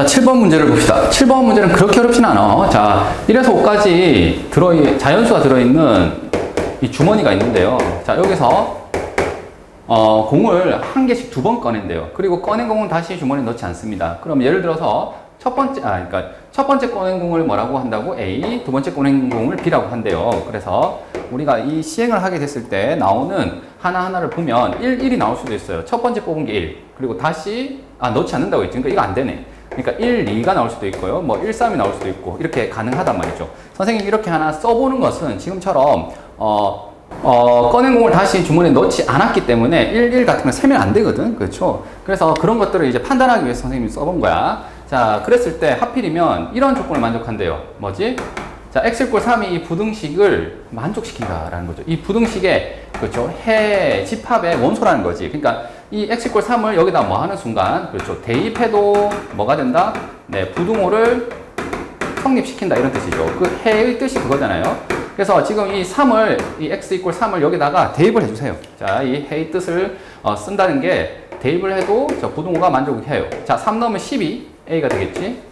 자, 7번 문제를 봅시다. 7번 문제는 그렇게 어렵진 않아. 자, 1에서 5까지 자연수가 들어있는 이 주머니가 있는데요. 자, 여기서 공을 한 개씩 2번 꺼낸대요. 그리고 꺼낸 공은 다시 주머니에 넣지 않습니다. 그럼 예를 들어서 그러니까 첫 번째 꺼낸 공을 뭐라고 한다고? A, 두 번째 꺼낸 공을 B라고 한대요. 그래서 우리가 이 시행을 하게 됐을 때 나오는 하나하나를 보면 1이 나올 수도 있어요. 첫 번째 뽑은 게 1. 그리고 다시, 넣지 않는다고 했지. 그러니까 이거 안 되네. 그러니까 1, 2가 나올 수도 있고요. 뭐 1, 3이 나올 수도 있고. 이렇게 가능하단 말이죠. 선생님이 이렇게 하나 써보는 것은 지금처럼, 꺼낸 공을 다시 주머니에 넣지 않았기 때문에 1, 1 같은 건 세면 안 되거든. 그렇죠? 그래서 그런 것들을 이제 판단하기 위해서 선생님이 써본 거야. 자, 그랬을 때 하필이면 이런 조건을 만족한대요. 뭐지? 자, x = 3이 이 부등식을 만족시킨다라는 거죠. 이 부등식의, 그렇죠, 해 집합의 원소라는 거지. 그러니까 이 x = 3을 여기다 뭐 하는 순간, 그렇죠, 대입해도 뭐가 된다? 네, 부등호를 성립시킨다 이런 뜻이죠. 그 해의 뜻이 그거잖아요. 그래서 지금 이 3을, 이 x = 3을 여기다가 대입을 해주세요. 자, 이 해의 뜻을 쓴다는 게 대입을 해도 저 부등호가 만족을 해요. 자, 3 넣으면 12, A가 되겠지.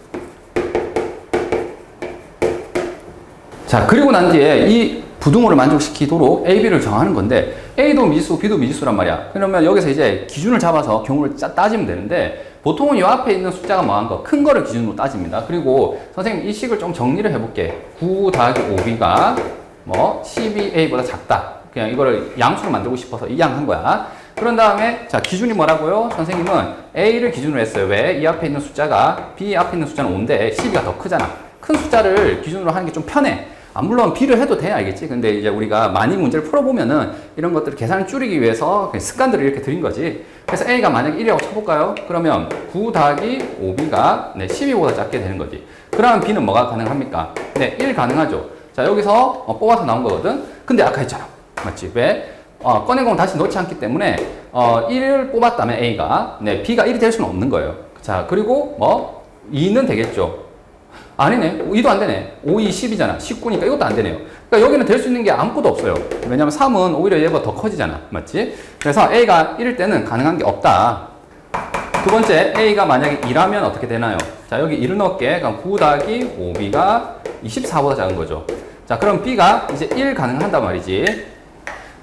자, 그리고 난 뒤에 이 부등호를 만족시키도록 A, B를 정하는 건데 A도 미지수, B도 미지수란 말이야. 그러면 여기서 이제 기준을 잡아서 경우를 따지면 되는데 보통은 이 앞에 있는 숫자가 뭐한 거? 큰 거를 기준으로 따집니다. 그리고 선생님 이 식을 좀 정리를 해볼게. 9 더하기 5B가 뭐 12A보다 작다. 그냥 이거를 양수로 만들고 싶어서 이 양 한 거야. 그런 다음에 자, 기준이 뭐라고요? 선생님은 A를 기준으로 했어요. 왜? 이 앞에 있는 숫자가 B 앞에 있는 숫자는 5인데 12가 더 크잖아. 큰 숫자를 기준으로 하는 게 좀 편해. 물론 B를 해도 돼, 알겠지? 근데 이제 우리가 많이 문제를 풀어보면은 이런 것들을 계산을 줄이기 위해서 습관들을 이렇게 드린 거지. 그래서 A가 만약에 1이라고 쳐볼까요? 그러면 9 더하기 5B가 12보다 작게 되는 거지. 그러면 B는 뭐가 가능합니까? 네, 1 가능하죠. 자, 여기서 뽑아서 나온 거거든? 근데 아까 했잖아. 맞지? 왜? 꺼낸 공을 다시 넣지 않기 때문에 1을 뽑았다면 A가 B가 1이 될 수는 없는 거예요. 자, 그리고 2는 되겠죠. 아니네. 2도 안 되네. 5, 2, 10이잖아. 19니까 이것도 안 되네요. 그러니까 여기는 될 수 있는 게 아무것도 없어요. 왜냐면 3은 오히려 얘보다 더 커지잖아. 맞지? 그래서 A가 1일 때는 가능한 게 없다. 두 번째, A가 만약에 2라면 어떻게 되나요? 자, 여기 1을 넣을게. 그럼 9 더하기 5B가 24보다 작은 거죠. 자, 그럼 B가 이제 1 가능한단 말이지.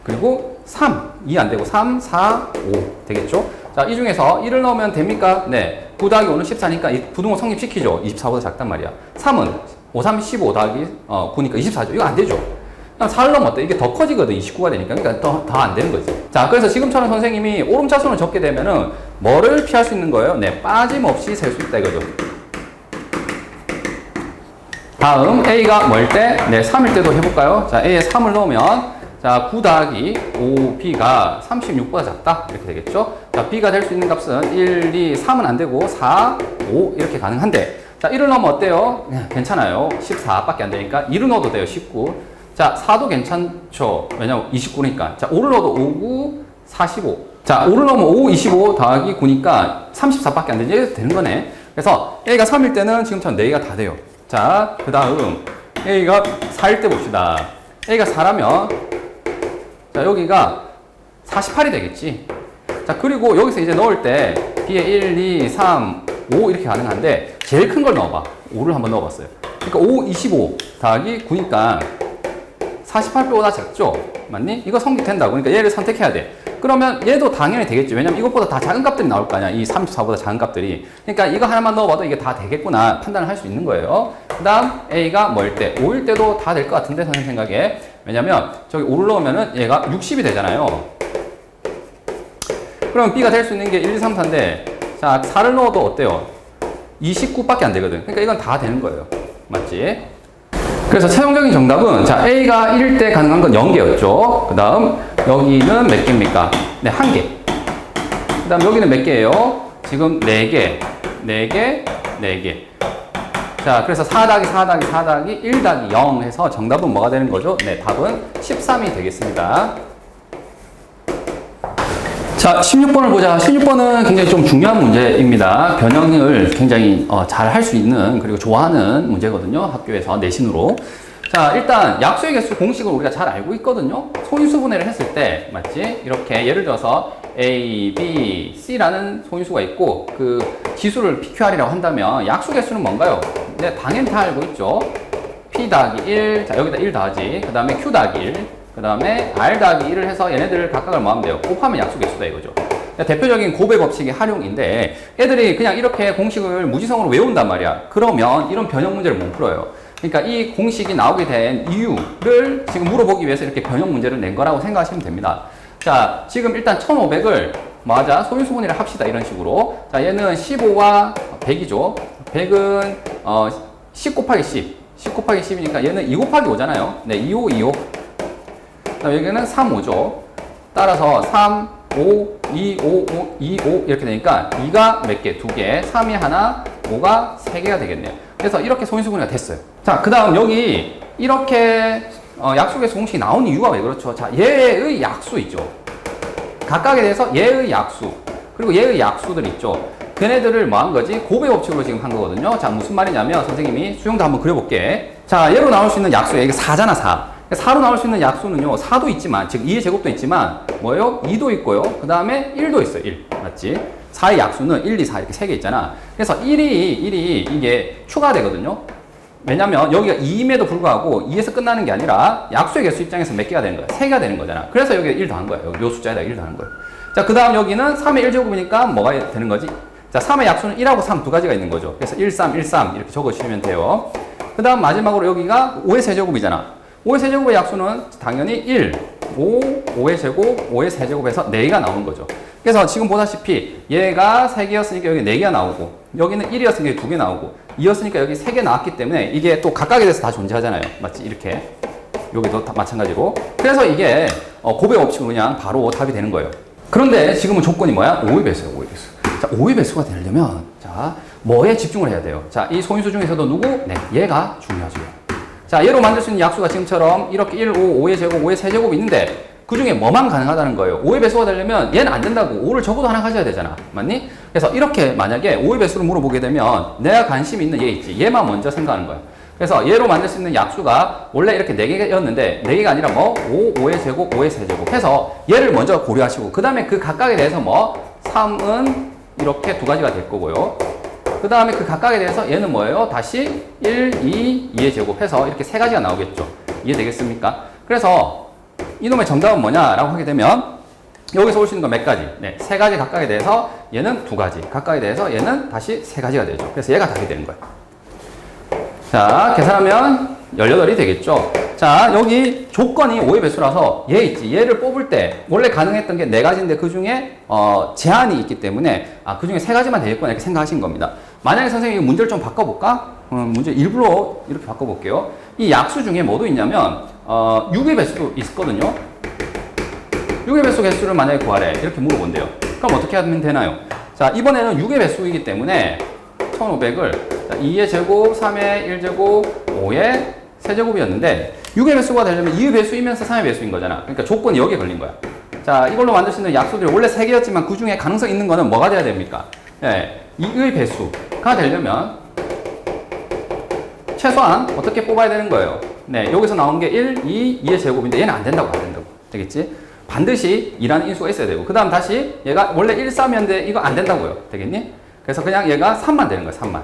그리고 3, 2 안 되고 3, 4, 5 되겠죠? 자, 이 중에서 1을 넣으면 됩니까? 네. 9 더하기 5는 14니까 이 부등호 성립시키죠. 24보다 작단 말이야. 3은 5, 3, 15 더하기 9니까 24죠. 이거 안 되죠. 그럼 4를 넣으면 어때? 이게 더 커지거든. 29가 되니까. 그러니까 더 안 되는 거지. 자, 그래서 지금처럼 선생님이 오름차순을 적게 되면은 뭐를 피할 수 있는 거예요? 네. 빠짐없이 셀 수 있다 이거죠. 다음 A가 뭐일 때? 네. 3일 때도 해볼까요? 자, A에 3을 넣으면 자, 9 더하기 5B가 36보다 작다. 이렇게 되겠죠? 자, B가 될 수 있는 값은 1, 2, 3은 안 되고 4, 5 이렇게 가능한데 자, 1을 넣으면 어때요? 괜찮아요. 14밖에 안 되니까 2를 넣어도 돼요. 19. 자, 4도 괜찮죠. 왜냐면 29니까. 자, 5를 넣어도 5, 9, 45. 자, 5를 넣으면 5, 25 더하기 9니까 34밖에 안 되지. 이래도 되는 거네. 그래서 A가 3일 때는 지금처럼 4개가 다 돼요. 자, 그 다음 A가 4일 때 봅시다. A가 4라면 자, 여기가 48이 되겠지. 자, 그리고 여기서 이제 넣을 때 B에 1, 2, 3, 5 이렇게 가능한데 제일 큰 걸 넣어봐. 5를 한번 넣어봤어요. 그러니까 5, 25 더하기 9니까 48배보다 작죠? 맞니? 이거 성립된다고. 그러니까 얘를 선택해야 돼. 그러면 얘도 당연히 되겠지. 왜냐면 이것보다 다 작은 값들이 나올 거 아니야. 이 34보다 작은 값들이. 그러니까 이거 하나만 넣어봐도 이게 다 되겠구나 판단을 할 수 있는 거예요. 그 다음 A가 뭐일 때? 5일 때도 다 될 것 같은데 선생님 생각에. 왜냐면 저기 5를 넣으면은 얘가 60이 되잖아요. 그럼 B가 될 수 있는 게 1, 2, 3, 4인데 자, 4를 넣어도 어때요? 29밖에 안 되거든. 그러니까 이건 다 되는 거예요. 맞지? 그래서 최종적인 정답은 자, A가 1일 때 가능한 건 0개였죠. 그 다음 여기는 몇 개입니까? 네, 1개. 그 다음 여기는 몇 개예요? 지금 4개, 4개, 4개. 자, 그래서 4 더하기 4 더하기 4 더하기 1 더하기 0 해서 정답은 뭐가 되는 거죠? 네, 답은 13이 되겠습니다. 자, 16번을 보자. 16번은 굉장히 좀 중요한 문제입니다. 변형을 굉장히 잘 할 수 있는 그리고 좋아하는 문제거든요. 학교에서 내신으로. 자, 일단 약수의 개수 공식을 우리가 잘 알고 있거든요. 소인수 분해를 했을 때 맞지? 이렇게 예를 들어서 A, B, C라는 소인수가 있고 그 지수를 PQR이라고 한다면 약수 개수는 뭔가요? 네, 당연히 다 알고 있죠. P 더하기 1, 자 여기다 1 더하지. 그 다음에 Q 더하기 1, 그 다음에 R 더하기 1을 해서 얘네들을 각각을 뭐 하면 돼요? 곱하면 약수 개수다 이거죠. 대표적인 곱의 법칙의 활용인데 애들이 그냥 이렇게 공식을 무지성으로 외운단 말이야. 그러면 이런 변형 문제를 못 풀어요. 그러니까 이 공식이 나오게 된 이유를 지금 물어보기 위해서 이렇게 변형 문제를 낸 거라고 생각하시면 됩니다. 자, 지금 일단 1500을 맞아 소인수분해를 합시다 이런 식으로. 자, 얘는 15와 100이죠. 100은 10 곱하기 10 곱하기 10이니까 얘는 2 곱하기 5잖아요. 네, 25, 25. 자, 여기는 3, 5죠. 따라서 3, 5, 2, 5, 5, 2, 5 이렇게 되니까 2가 몇 개? 2개, 3이 하나, 5가 3개가 되겠네요. 그래서 이렇게 소인수분해가 됐어요. 자, 그 다음 여기 이렇게 약수개수 공식이 나온 이유가 왜 그렇죠? 자, 얘의 약수 있죠. 각각에 대해서 얘의 약수, 그리고 얘의 약수들 있죠. 걔네들을 뭐 한 거지? 곱의 법칙으로 지금 한 거거든요. 자, 무슨 말이냐면 선생님이 수용도 한번 그려볼게. 자, 얘로 나올 수 있는 약수, 이게 4잖아, 4. 4로 나올 수 있는 약수는요, 4도 있지만, 즉 2의 제곱도 있지만, 뭐예요? 2도 있고요. 그 다음에 1도 있어요, 1. 맞지? 4의 약수는 1, 2, 4 이렇게 3개 있잖아. 그래서 1이 이게 추가되거든요. 왜냐면 여기가 2임에도 불구하고 2에서 끝나는 게 아니라 약수의 개수 입장에서 몇 개가 되는 거야? 3개가 되는 거잖아. 그래서 여기 1 더한 거야. 여기 요 숫자에다 1 더한 거야. 자, 그 다음 여기는 3의 1제곱이니까 뭐가 되는 거지? 자, 3의 약수는 1하고 3 두 가지가 있는 거죠. 그래서 1, 3, 1, 3 이렇게 적어주시면 돼요. 그 다음 마지막으로 여기가 5의 세제곱이잖아. 5의 세제곱의 약수는 당연히 1, 5, 5의 제곱, 5의 세제곱에서 4개가 나오는 거죠. 그래서 지금 보다시피 얘가 3개였으니까 여기 4개가 나오고 여기는 1이었으니까 여기 2개 나오고 2였으니까 여기 3개 나왔기 때문에 이게 또 각각에 대해서 다 존재하잖아요. 맞지? 이렇게. 여기도 다 마찬가지로. 그래서 이게 곱의 법칙으로 그냥 바로 답이 되는 거예요. 그런데 지금은 조건이 뭐야? 5의 배수예요. 5의 배수. 자, 5의 배수가 되려면 자, 뭐에 집중을 해야 돼요? 자, 이 소인수 중에서도 누구? 네, 얘가 중요하죠. 자, 얘로 만들 수 있는 약수가 지금처럼 이렇게 1, 5, 5의 제곱, 5의 세제곱이 있는데 그 중에 뭐만 가능하다는 거예요. 5의 배수가 되려면 얘는 안 된다고. 5를 적어도 하나 가져야 되잖아. 맞니? 그래서 이렇게 만약에 5의 배수를 물어보게 되면 내가 관심 있는 얘 있지. 얘만 먼저 생각하는 거야. 그래서 얘로 만들 수 있는 약수가 원래 이렇게 4개였는데 4개가 아니라 뭐 5, 5의 제곱, 5의 세제곱 해서 얘를 먼저 고려하시고 그 다음에 그 각각에 대해서 뭐 3은 이렇게 두 가지가 될 거고요. 그 다음에 그 각각에 대해서 얘는 뭐예요? 다시 1, 2, 2의 제곱 해서 이렇게 3가지가 나오겠죠. 이해되겠습니까? 그래서 이놈의 정답은 뭐냐라고 하게 되면 여기서 올 수 있는 건 몇 가지? 네, 3가지 각각에 대해서 얘는 2가지, 각각에 대해서 얘는 다시 3가지가 되죠. 그래서 얘가 답이 되는 거예요. 자, 계산하면 18이 되겠죠. 자, 여기 조건이 5의 배수라서 얘 있지. 얘를 뽑을 때 원래 가능했던 게 4가지인데 그 중에 제한이 있기 때문에 그 중에 3가지만 되겠구나 이렇게 생각하신 겁니다. 만약에 선생님이 문제를 좀 바꿔볼까? 문제 일부러 이렇게 바꿔볼게요. 이 약수 중에 뭐도 있냐면 6의 배수도 있거든요. 6의 배수 개수를 만약에 구하래. 이렇게 물어본대요. 그럼 어떻게 하면 되나요? 자, 이번에는 6의 배수이기 때문에 1500을 2의 제곱, 3의 1제곱, 5의 세제곱이었는데 6의 배수가 되려면 2의 배수이면서 3의 배수인 거잖아. 그러니까 조건이 여기에 걸린 거야. 자, 이걸로 만들 수 있는 약수들이 원래 3개였지만 그 중에 가능성 있는 거는 뭐가 돼야 됩니까? 네, 2의 배수가 되려면 최소한 어떻게 뽑아야 되는 거예요? 네, 여기서 나온 게 1, 2, 2의 제곱인데 얘는 안 된다고. 되겠지? 반드시 2라는 인수가 있어야 되고 그 다음 다시 얘가 원래 1, 3이었는데 이거 안 된다고요. 되겠니? 그래서 그냥 얘가 3만 되는 거예요. 3만.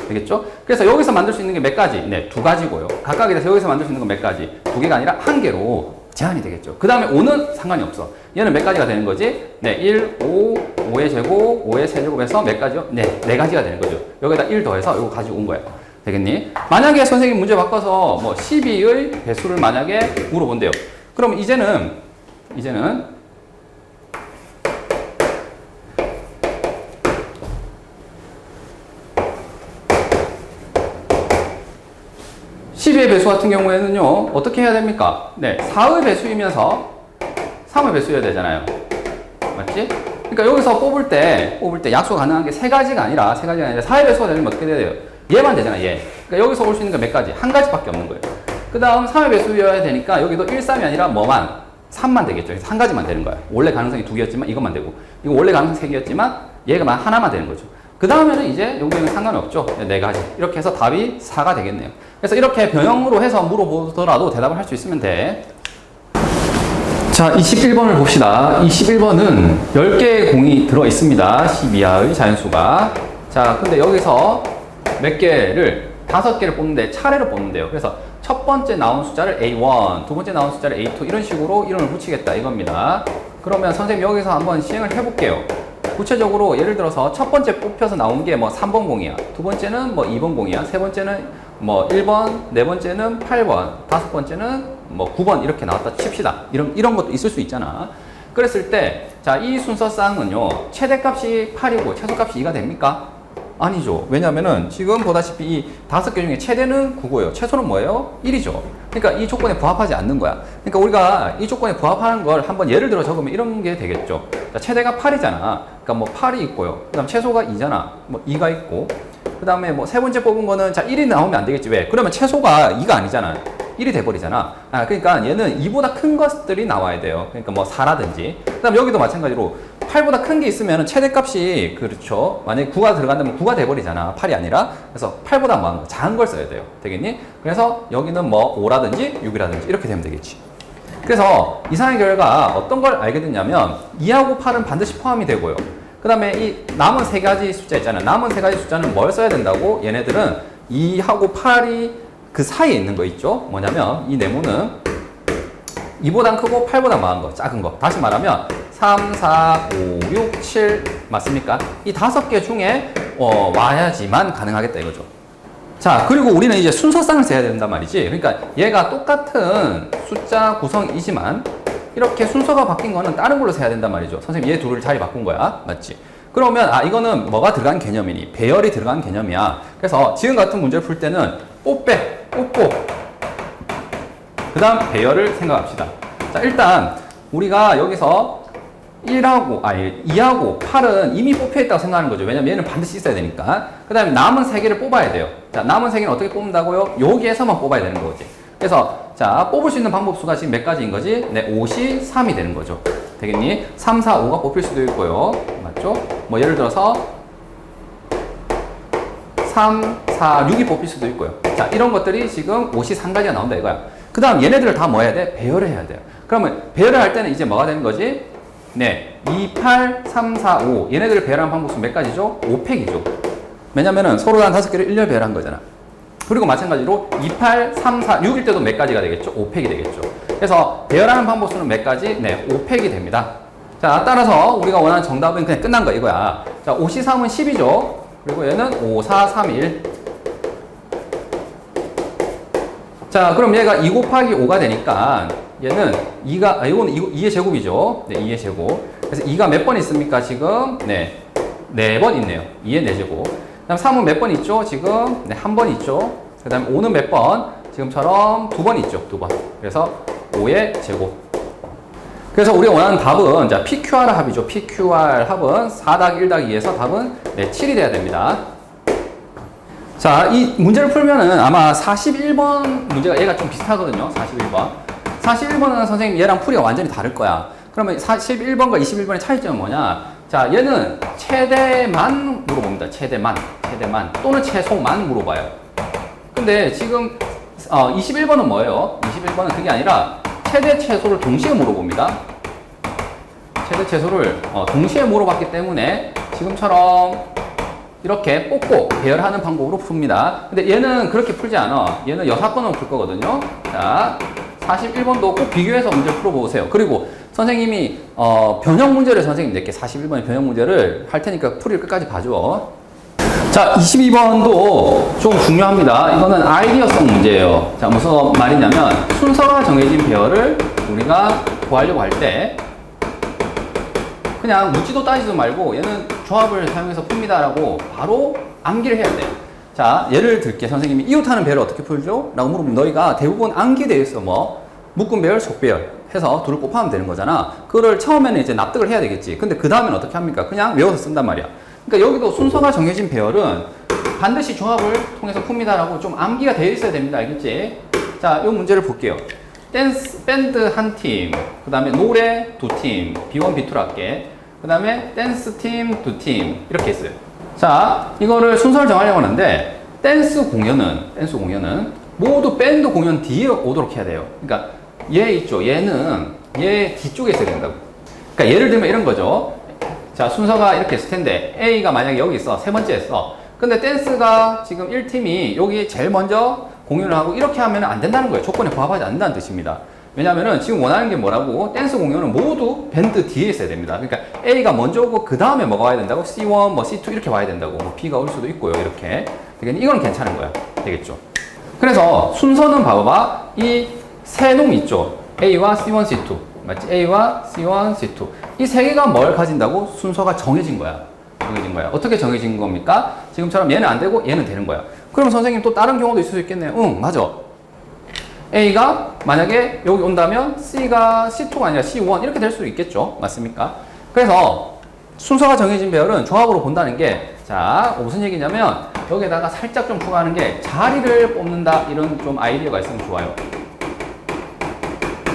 되겠죠? 그래서 여기서 만들 수 있는 게 몇 가지? 네, 2가지고요. 각각에 대해서 여기서 만들 수 있는 건 몇 가지? 2개가 아니라 1개로 제한이 되겠죠. 그 다음에 5는 상관이 없어. 얘는 몇 가지가 되는 거지? 네, 1, 5, 5의 제곱, 5의 세제곱에서 몇 가지요? 네, 4가지가 되는 거죠. 여기다 1 더해서 이거 가지고 온 거야. 되겠니? 만약에 선생님 문제 바꿔서 뭐 12의 배수를 만약에 물어본대요. 그럼 이제는 12의 배수 같은 경우에는요, 어떻게 해야 됩니까? 네, 4의 배수이면서 3의 배수여야 되잖아요. 맞지? 그러니까 여기서 뽑을 때 약수가 가능한 게 3가지가 아니라 4의 배수가 되려면 어떻게 돼야 돼요? 얘만 되잖아, 얘. 그러니까 여기서 올 수 있는 게 몇 가지? 1가지밖에 없는 거예요. 그 다음 3의 배수여야 되니까 여기도 1, 3이 아니라 뭐만? 3만 되겠죠. 그래서 1가지만 되는 거야. 원래 가능성이 2개였지만 이것만 되고, 이거 원래 가능성 3개였지만 얘가만 하나만 되는 거죠. 그 다음에는 이제 여기는 상관이 없죠. 4가지. 이렇게 해서 답이 4가 되겠네요. 그래서 이렇게 변형으로 해서 물어보더라도 대답을 할 수 있으면 돼. 자, 21번을 봅시다. 21번은 10개의 공이 들어 있습니다. 10 이하의 자연수가. 자, 근데 여기서 몇 개를, 5개를 뽑는데 차례로 뽑는데요. 그래서 첫 번째 나온 숫자를 A1, 두 번째 나온 숫자를 A2, 이런 식으로 이름을 붙이겠다 이겁니다. 그러면 선생님 여기서 한번 시행을 해볼게요. 구체적으로 예를 들어서 첫 번째 뽑혀서 나온 게 뭐 3번 공이야. 두 번째는 뭐 2번 공이야. 세 번째는 뭐 1번, 네 번째는 8번, 다섯 번째는 뭐 9번 이렇게 나왔다 칩시다. 이런 것도 있을 수 있잖아. 그랬을 때, 자, 이 순서쌍은요, 최대값이 8이고 최소값이 2가 됩니까? 아니죠. 왜냐면은 지금 보다시피 이 5개 중에 최대는 9고요. 최소는 뭐예요? 1이죠. 그러니까 이 조건에 부합하지 않는 거야. 그러니까 우리가 이 조건에 부합하는 걸 한번 예를 들어 적으면 이런 게 되겠죠. 자, 최대가 8이잖아. 그러니까 뭐 8이 있고요. 그 다음 최소가 2잖아. 뭐 2가 있고. 그 다음에 뭐 세 번째 뽑은 거는 자 1이 나오면 안 되겠지. 왜? 그러면 최소가 2가 아니잖아. 1이 돼버리잖아. 그러니까 얘는 2보다 큰 것들이 나와야 돼요. 그러니까 뭐 4라든지. 그 다음 여기도 마찬가지로 8보다 큰 게 있으면 최대값이, 그렇죠. 만약에 9가 들어간다면 9가 돼버리잖아. 8이 아니라. 그래서 8보다 뭐한 거, 작은 걸 써야 돼요. 되겠니? 그래서 여기는 뭐 5라든지 6이라든지 이렇게 되면 되겠지. 그래서 이상의 결과 어떤 걸 알게 됐냐면 2하고 8은 반드시 포함이 되고요. 그 다음에 이 남은 세 가지 숫자 있잖아요. 남은 세 가지 숫자는 뭘 써야 된다고? 얘네들은 2하고 8이 그 사이에 있는 거 있죠? 뭐냐면 이 네모는 2보단 크고 8보다 많은 거, 작은 거. 다시 말하면 3, 4, 5, 6, 7 맞습니까? 이 5개 중에 와야지만 가능하겠다 이거죠. 자, 그리고 우리는 이제 순서쌍을 써야 된단 말이지. 그러니까 얘가 똑같은 숫자 구성이지만 이렇게 순서가 바뀐 거는 다른 걸로 세야 된단 말이죠. 선생님 얘 둘을 자리 바꾼 거야. 맞지? 그러면 이거는 뭐가 들어간 개념이니? 배열이 들어간 개념이야. 그래서 지금 같은 문제를 풀 때는 뽀빼, 뽀뽀 그 다음 배열을 생각합시다. 자, 일단 우리가 여기서 2하고 8은 이미 뽑혀있다고 생각하는 거죠. 왜냐면 얘는 반드시 있어야 되니까. 그 다음에 남은 3개를 뽑아야 돼요. 자, 남은 3개는 어떻게 뽑는다고요? 여기에서만 뽑아야 되는 거지. 그래서 자, 뽑을 수 있는 방법 수가 지금 몇 가지인 거지? 네, 5이 3이 되는 거죠. 되겠니? 3, 4, 5가 뽑힐 수도 있고요. 맞죠? 뭐 예를 들어서 3, 4, 6이 뽑힐 수도 있고요. 자, 이런 것들이 지금 5이 3가지가 나온다 이거야. 그 다음 얘네들을 다 뭐 해야 돼? 배열을 해야 돼요. 그러면 배열을 할 때는 이제 뭐가 되는 거지? 네, 2, 8, 3, 4, 5 얘네들을 배열한 방법수 몇 가지죠? 5팩이죠. 왜냐면은 서로 한 5개를 일렬 배열한 거잖아. 그리고 마찬가지로 2, 8, 3, 4, 6일 때도 몇 가지가 되겠죠? 5팩이 되겠죠. 그래서 배열하는 방법수는 몇 가지? 네, 5팩이 됩니다. 자, 따라서 우리가 원하는 정답은 그냥 끝난 거 이거야. 자, 5C 3은 10이죠. 그리고 얘는 5, 4, 3, 1. 자, 그럼 얘가 2 곱하기 5가 되니까 얘는 2가, 이거는 2의 제곱이죠. 네, 2의 제곱. 그래서 2가 몇 번 있습니까, 지금? 네, 4번 있네요. 2의 4제곱. 그 다음 3은 몇 번 있죠? 지금? 네, 1번 있죠. 그 다음 5는 몇 번? 지금처럼 2번 있죠. 2번. 그래서 5의 제곱. 그래서 우리가 원하는 답은, 자, PQR 합이죠. PQR 합은 4-1-2에서 답은 네, 7이 돼야 됩니다. 자, 이 문제를 풀면은 아마 41번 문제가 얘가 좀 비슷하거든요. 41번. 41번은 선생님 얘랑 풀이가 완전히 다를 거야. 그러면 41번과 21번의 차이점은 뭐냐? 자, 얘는 최대만 물어봅니다. 최대만 또는 최소만 물어봐요. 근데 지금 21번은 뭐예요? 21번은 그게 아니라 최대 최소를 동시에 물어봅니다. 최대 최소를 동시에 물어봤기 때문에 지금처럼 이렇게 뽑고 배열하는 방법으로 풉니다. 근데 얘는 그렇게 풀지 않아. 얘는 여사건으로 풀 거거든요. 자, 41번도 꼭 비교해서 문제를 풀어보세요. 그리고 선생님이 변형 문제를 선생님 낼게. 41번의 변형 문제를 할 테니까 풀이를 끝까지 봐줘. 자, 22번도 좀 중요합니다. 이거는 아이디어성 문제예요. 자, 무슨 말이냐면 순서가 정해진 배열을 우리가 구하려고 할 때 그냥 묻지도 따지도 말고 얘는 조합을 사용해서 풉니다라고 바로 암기를 해야 돼요. 자, 예를 들게. 선생님이 이웃하는 배열을 어떻게 풀죠? 라고 물어보면 너희가 대부분 암기되어 있어. 뭐 묶음 배열, 속 배열 해서 둘을 곱하면 되는 거잖아. 그거를 처음에는 이제 납득을 해야 되겠지. 근데 그 다음엔 어떻게 합니까? 그냥 외워서 쓴단 말이야. 그러니까 여기도 순서가 정해진 배열은 반드시 조합을 통해서 풉니다라고 좀 암기가 되어 있어야 됩니다. 알겠지? 자, 이 문제를 볼게요. 댄스 밴드 한 팀, 그 다음에 노래 두 팀, B1, B2로 할게. 그 다음에 댄스 팀 두 팀 이렇게 있어요. 자, 이거를 순서를 정하려고 하는데 댄스 공연은 모두 밴드 공연 뒤에 오도록 해야 돼요. 그러니까 얘 있죠. 얘는 얘 뒤쪽에 있어야 된다고. 그러니까 예를 들면 이런 거죠. 자, 순서가 이렇게 있을 텐데 A가 만약에 여기 있어. 세 번째 했어. 근데 댄스가 지금 1팀이 여기 제일 먼저 공연을 하고 이렇게 하면 안 된다는 거예요. 조건에 부합하지 않는다는 뜻입니다. 왜냐면은 지금 원하는 게 뭐라고? 댄스 공연은 모두 밴드 뒤에 있어야 됩니다. 그러니까 A가 먼저 오고 그 다음에 뭐가 와야 된다고? C1, 뭐 C2 이렇게 와야 된다고. 뭐 B가 올 수도 있고요. 이렇게. 되겠니? 이건 괜찮은 거야. 되겠죠? 그래서 순서는 봐봐. 이 세 놈 있죠? A와 C1, C2. 맞지? A와 C1, C2. 이 세 개가 뭘 가진다고? 순서가 정해진 거야. 정해진 거야. 어떻게 정해진 겁니까? 지금처럼 얘는 안 되고 얘는 되는 거야. 그럼 선생님 또 다른 경우도 있을 수 있겠네요. 응, 맞아. A가 만약에 여기 온다면 C가 C2가 아니라 C1 이렇게 될 수도 있겠죠. 맞습니까? 그래서 순서가 정해진 배열은 종합으로 본다는 게, 자, 무슨 얘기냐면 여기에다가 살짝 좀 추가하는 게 자리를 뽑는다, 이런 좀 아이디어가 있으면 좋아요.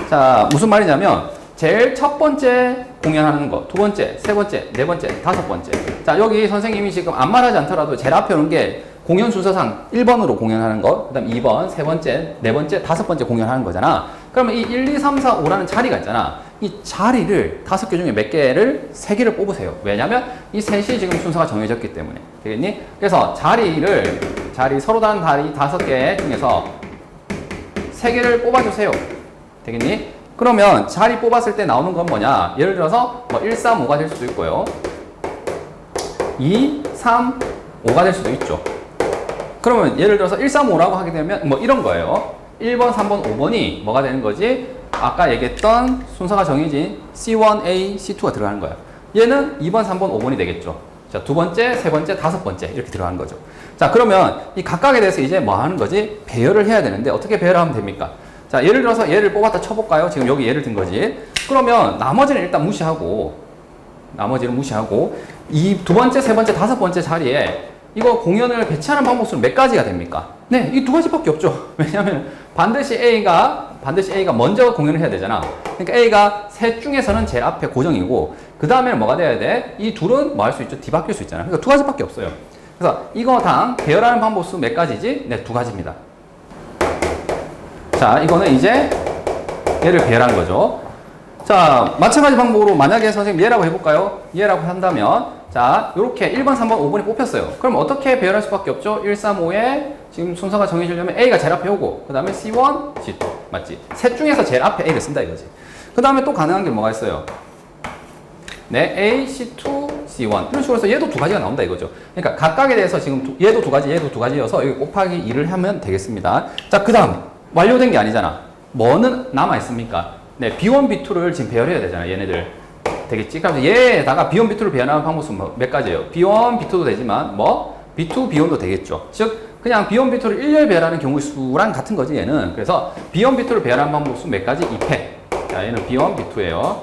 자, 무슨 말이냐면 제일 첫 번째 공연하는 거, 두 번째, 세 번째, 네 번째, 다섯 번째. 자, 여기 선생님이 지금 아무 말하지 않더라도 제일 앞에 오는 게 공연 순서상 1번으로 공연하는 거, 그 다음 2번, 세 번째, 네 번째, 다섯 번째 공연하는 거잖아. 그러면 이 1, 2, 3, 4, 5라는 자리가 있잖아. 이 자리를 5개 중에 몇 개를, 3개를 뽑으세요. 왜냐면 이 셋이 지금 순서가 정해졌기 때문에. 되겠니? 그래서 자리 서로 다른 자리 5개 중에서 3개를 뽑아주세요. 되겠니? 그러면 자리 뽑았을 때 나오는 건 뭐냐? 예를 들어서 뭐 1, 3, 5가 될 수도 있고요. 2, 3, 5가 될 수도 있죠. 그러면 예를 들어서 1, 3, 5라고 하게 되면 뭐 이런 거예요. 1번, 3번, 5번이 뭐가 되는 거지? 아까 얘기했던 순서가 정해진 C1A, C2가 들어가는 거야. 얘는 2번, 3번, 5번이 되겠죠. 자, 두 번째, 세 번째, 다섯 번째 이렇게 들어가는 거죠. 자, 그러면 이 각각에 대해서 이제 뭐 하는 거지? 배열을 해야 되는데 어떻게 배열하면 됩니까? 자, 예를 들어서 얘를 뽑았다 쳐볼까요? 지금 여기 예를 든 거지. 그러면 나머지는 일단 무시하고, 이 두 번째, 세 번째, 다섯 번째 자리에 이거 공연을 배치하는 방법 수는 몇 가지가 됩니까? 네, 이 두 가지밖에 없죠. 왜냐하면 반드시 A가 먼저 공연을 해야 되잖아. 그러니까 A가 셋 중에서는 제일 앞에 고정이고, 그 다음에는 뭐가 돼야 돼? 이 둘은 뭐 할 수 있죠? 뒤바뀔 수 있잖아. 그러니까 두 가지밖에 없어요. 그래서 이거 당 배열하는 방법 수 몇 가지지? 네, 두 가지입니다. 자, 이거는 이제 얘를 배열하는 거죠. 자, 마찬가지 방법으로 만약에 선생님 얘라고 해볼까요? 얘라고 한다면, 자, 요렇게 1번, 3번, 5번이 뽑혔어요. 그럼 어떻게 배열할 수밖에 없죠? 1, 3, 5에 지금 순서가 정해지려면 A가 제일 앞에 오고, 그 다음에 C1, C2. 맞지? 셋 중에서 제일 앞에 A를 쓴다 이거지. 그 다음에 또 가능한 게 뭐가 있어요? 네, A, C2, C1. 이런 식으로 해서 얘도 두 가지가 나온다 이거죠. 그러니까 각각에 대해서 지금 얘도 두 가지, 얘도 두 가지여서 여기 곱하기 2를 하면 되겠습니다. 자, 그 다음. 완료된 게 아니잖아. 뭐는 남아있습니까? 네, B1, B2를 지금 배열해야 되잖아, 얘네들. 되겠지? 그럼 얘에다가 B1, B2를 배열하는 방법은 몇 가지예요? B1, B2도 되지만, 뭐, B2, B1도 되겠죠. 즉, 그냥 B1, B2를 일렬 배열하는 경우의 수랑 같은 거지, 얘는. 그래서 B1, B2를 배열하는 방법 수 몇 가지? 2패. 자, 얘는 B1, B2예요.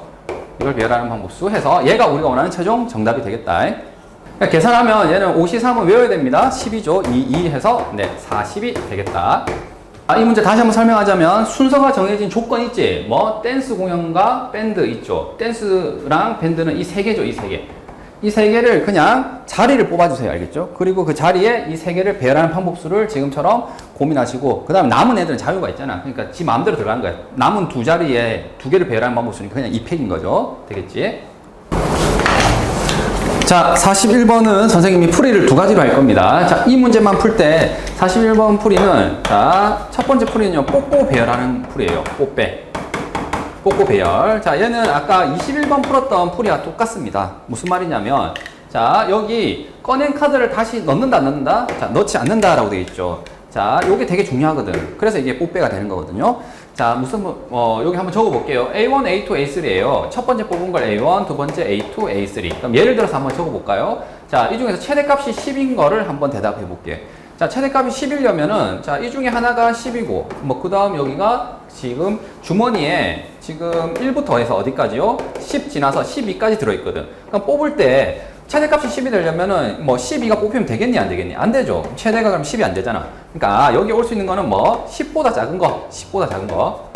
이걸 배열하는 방법 수 해서 얘가 우리가 원하는 최종 정답이 되겠다. 그러니까 계산하면 얘는 5, 3은 외워야 됩니다. 10이죠. 2 해서, 네, 40이 되겠다. 이 문제 다시 한번 설명하자면 순서가 정해진 조건 있지? 뭐 댄스 공연과 밴드 있죠. 댄스랑 밴드는 이 세 개죠. 이 세 개. 이 세 개를 그냥 자리를 뽑아주세요. 알겠죠? 그리고 그 자리에 이 세 개를 배열하는 방법수를 지금처럼 고민하시고, 그 다음에 남은 애들은 자유가 있잖아. 그러니까 지 마음대로 들어가는 거야. 남은 두 자리에 두 개를 배열하는 방법수니까 그냥 2팩인 거죠. 되겠지? 자, 41번은 선생님이 풀이를 두 가지로 할 겁니다. 자, 이 문제만 풀 때 41번 풀이는, 자, 첫 번째 풀이는요, 뽀뽀 배열하는 풀이에요. 뽀뽀 배열. 자, 얘는 아까 21번 풀었던 풀이와 똑같습니다. 무슨 말이냐면, 자, 여기 꺼낸 카드를 다시 넣는다, 안 넣는다? 자, 넣지 않는다라고 되어 있죠. 자, 요게 되게 중요하거든. 그래서 이게 뽀빼가 되는 거거든요. 자, 여기 한번 적어 볼게요. A1, A2, A3예요. 첫 번째 뽑은 걸 A1, 두 번째 A2, A3. 그럼 예를 들어서 한번 적어 볼까요? 자, 이 중에서 최대값이 10인 거를 한번 대답해 볼게. 자, 최대값이 10이려면은, 자, 이 중에 하나가 10이고, 뭐, 그 다음 여기가 지금 주머니에 지금 1부터 해서 어디까지요? 10 지나서 12까지 들어있거든. 그럼 뽑을 때, 최대값이 10이 되려면은 뭐 12가 뽑히면 되겠니 안 되겠니? 안 되죠. 최대가 그럼 10이 안 되잖아. 그러니까 여기 올 수 있는 거는 뭐 10보다 작은 거, 10보다 작은 거.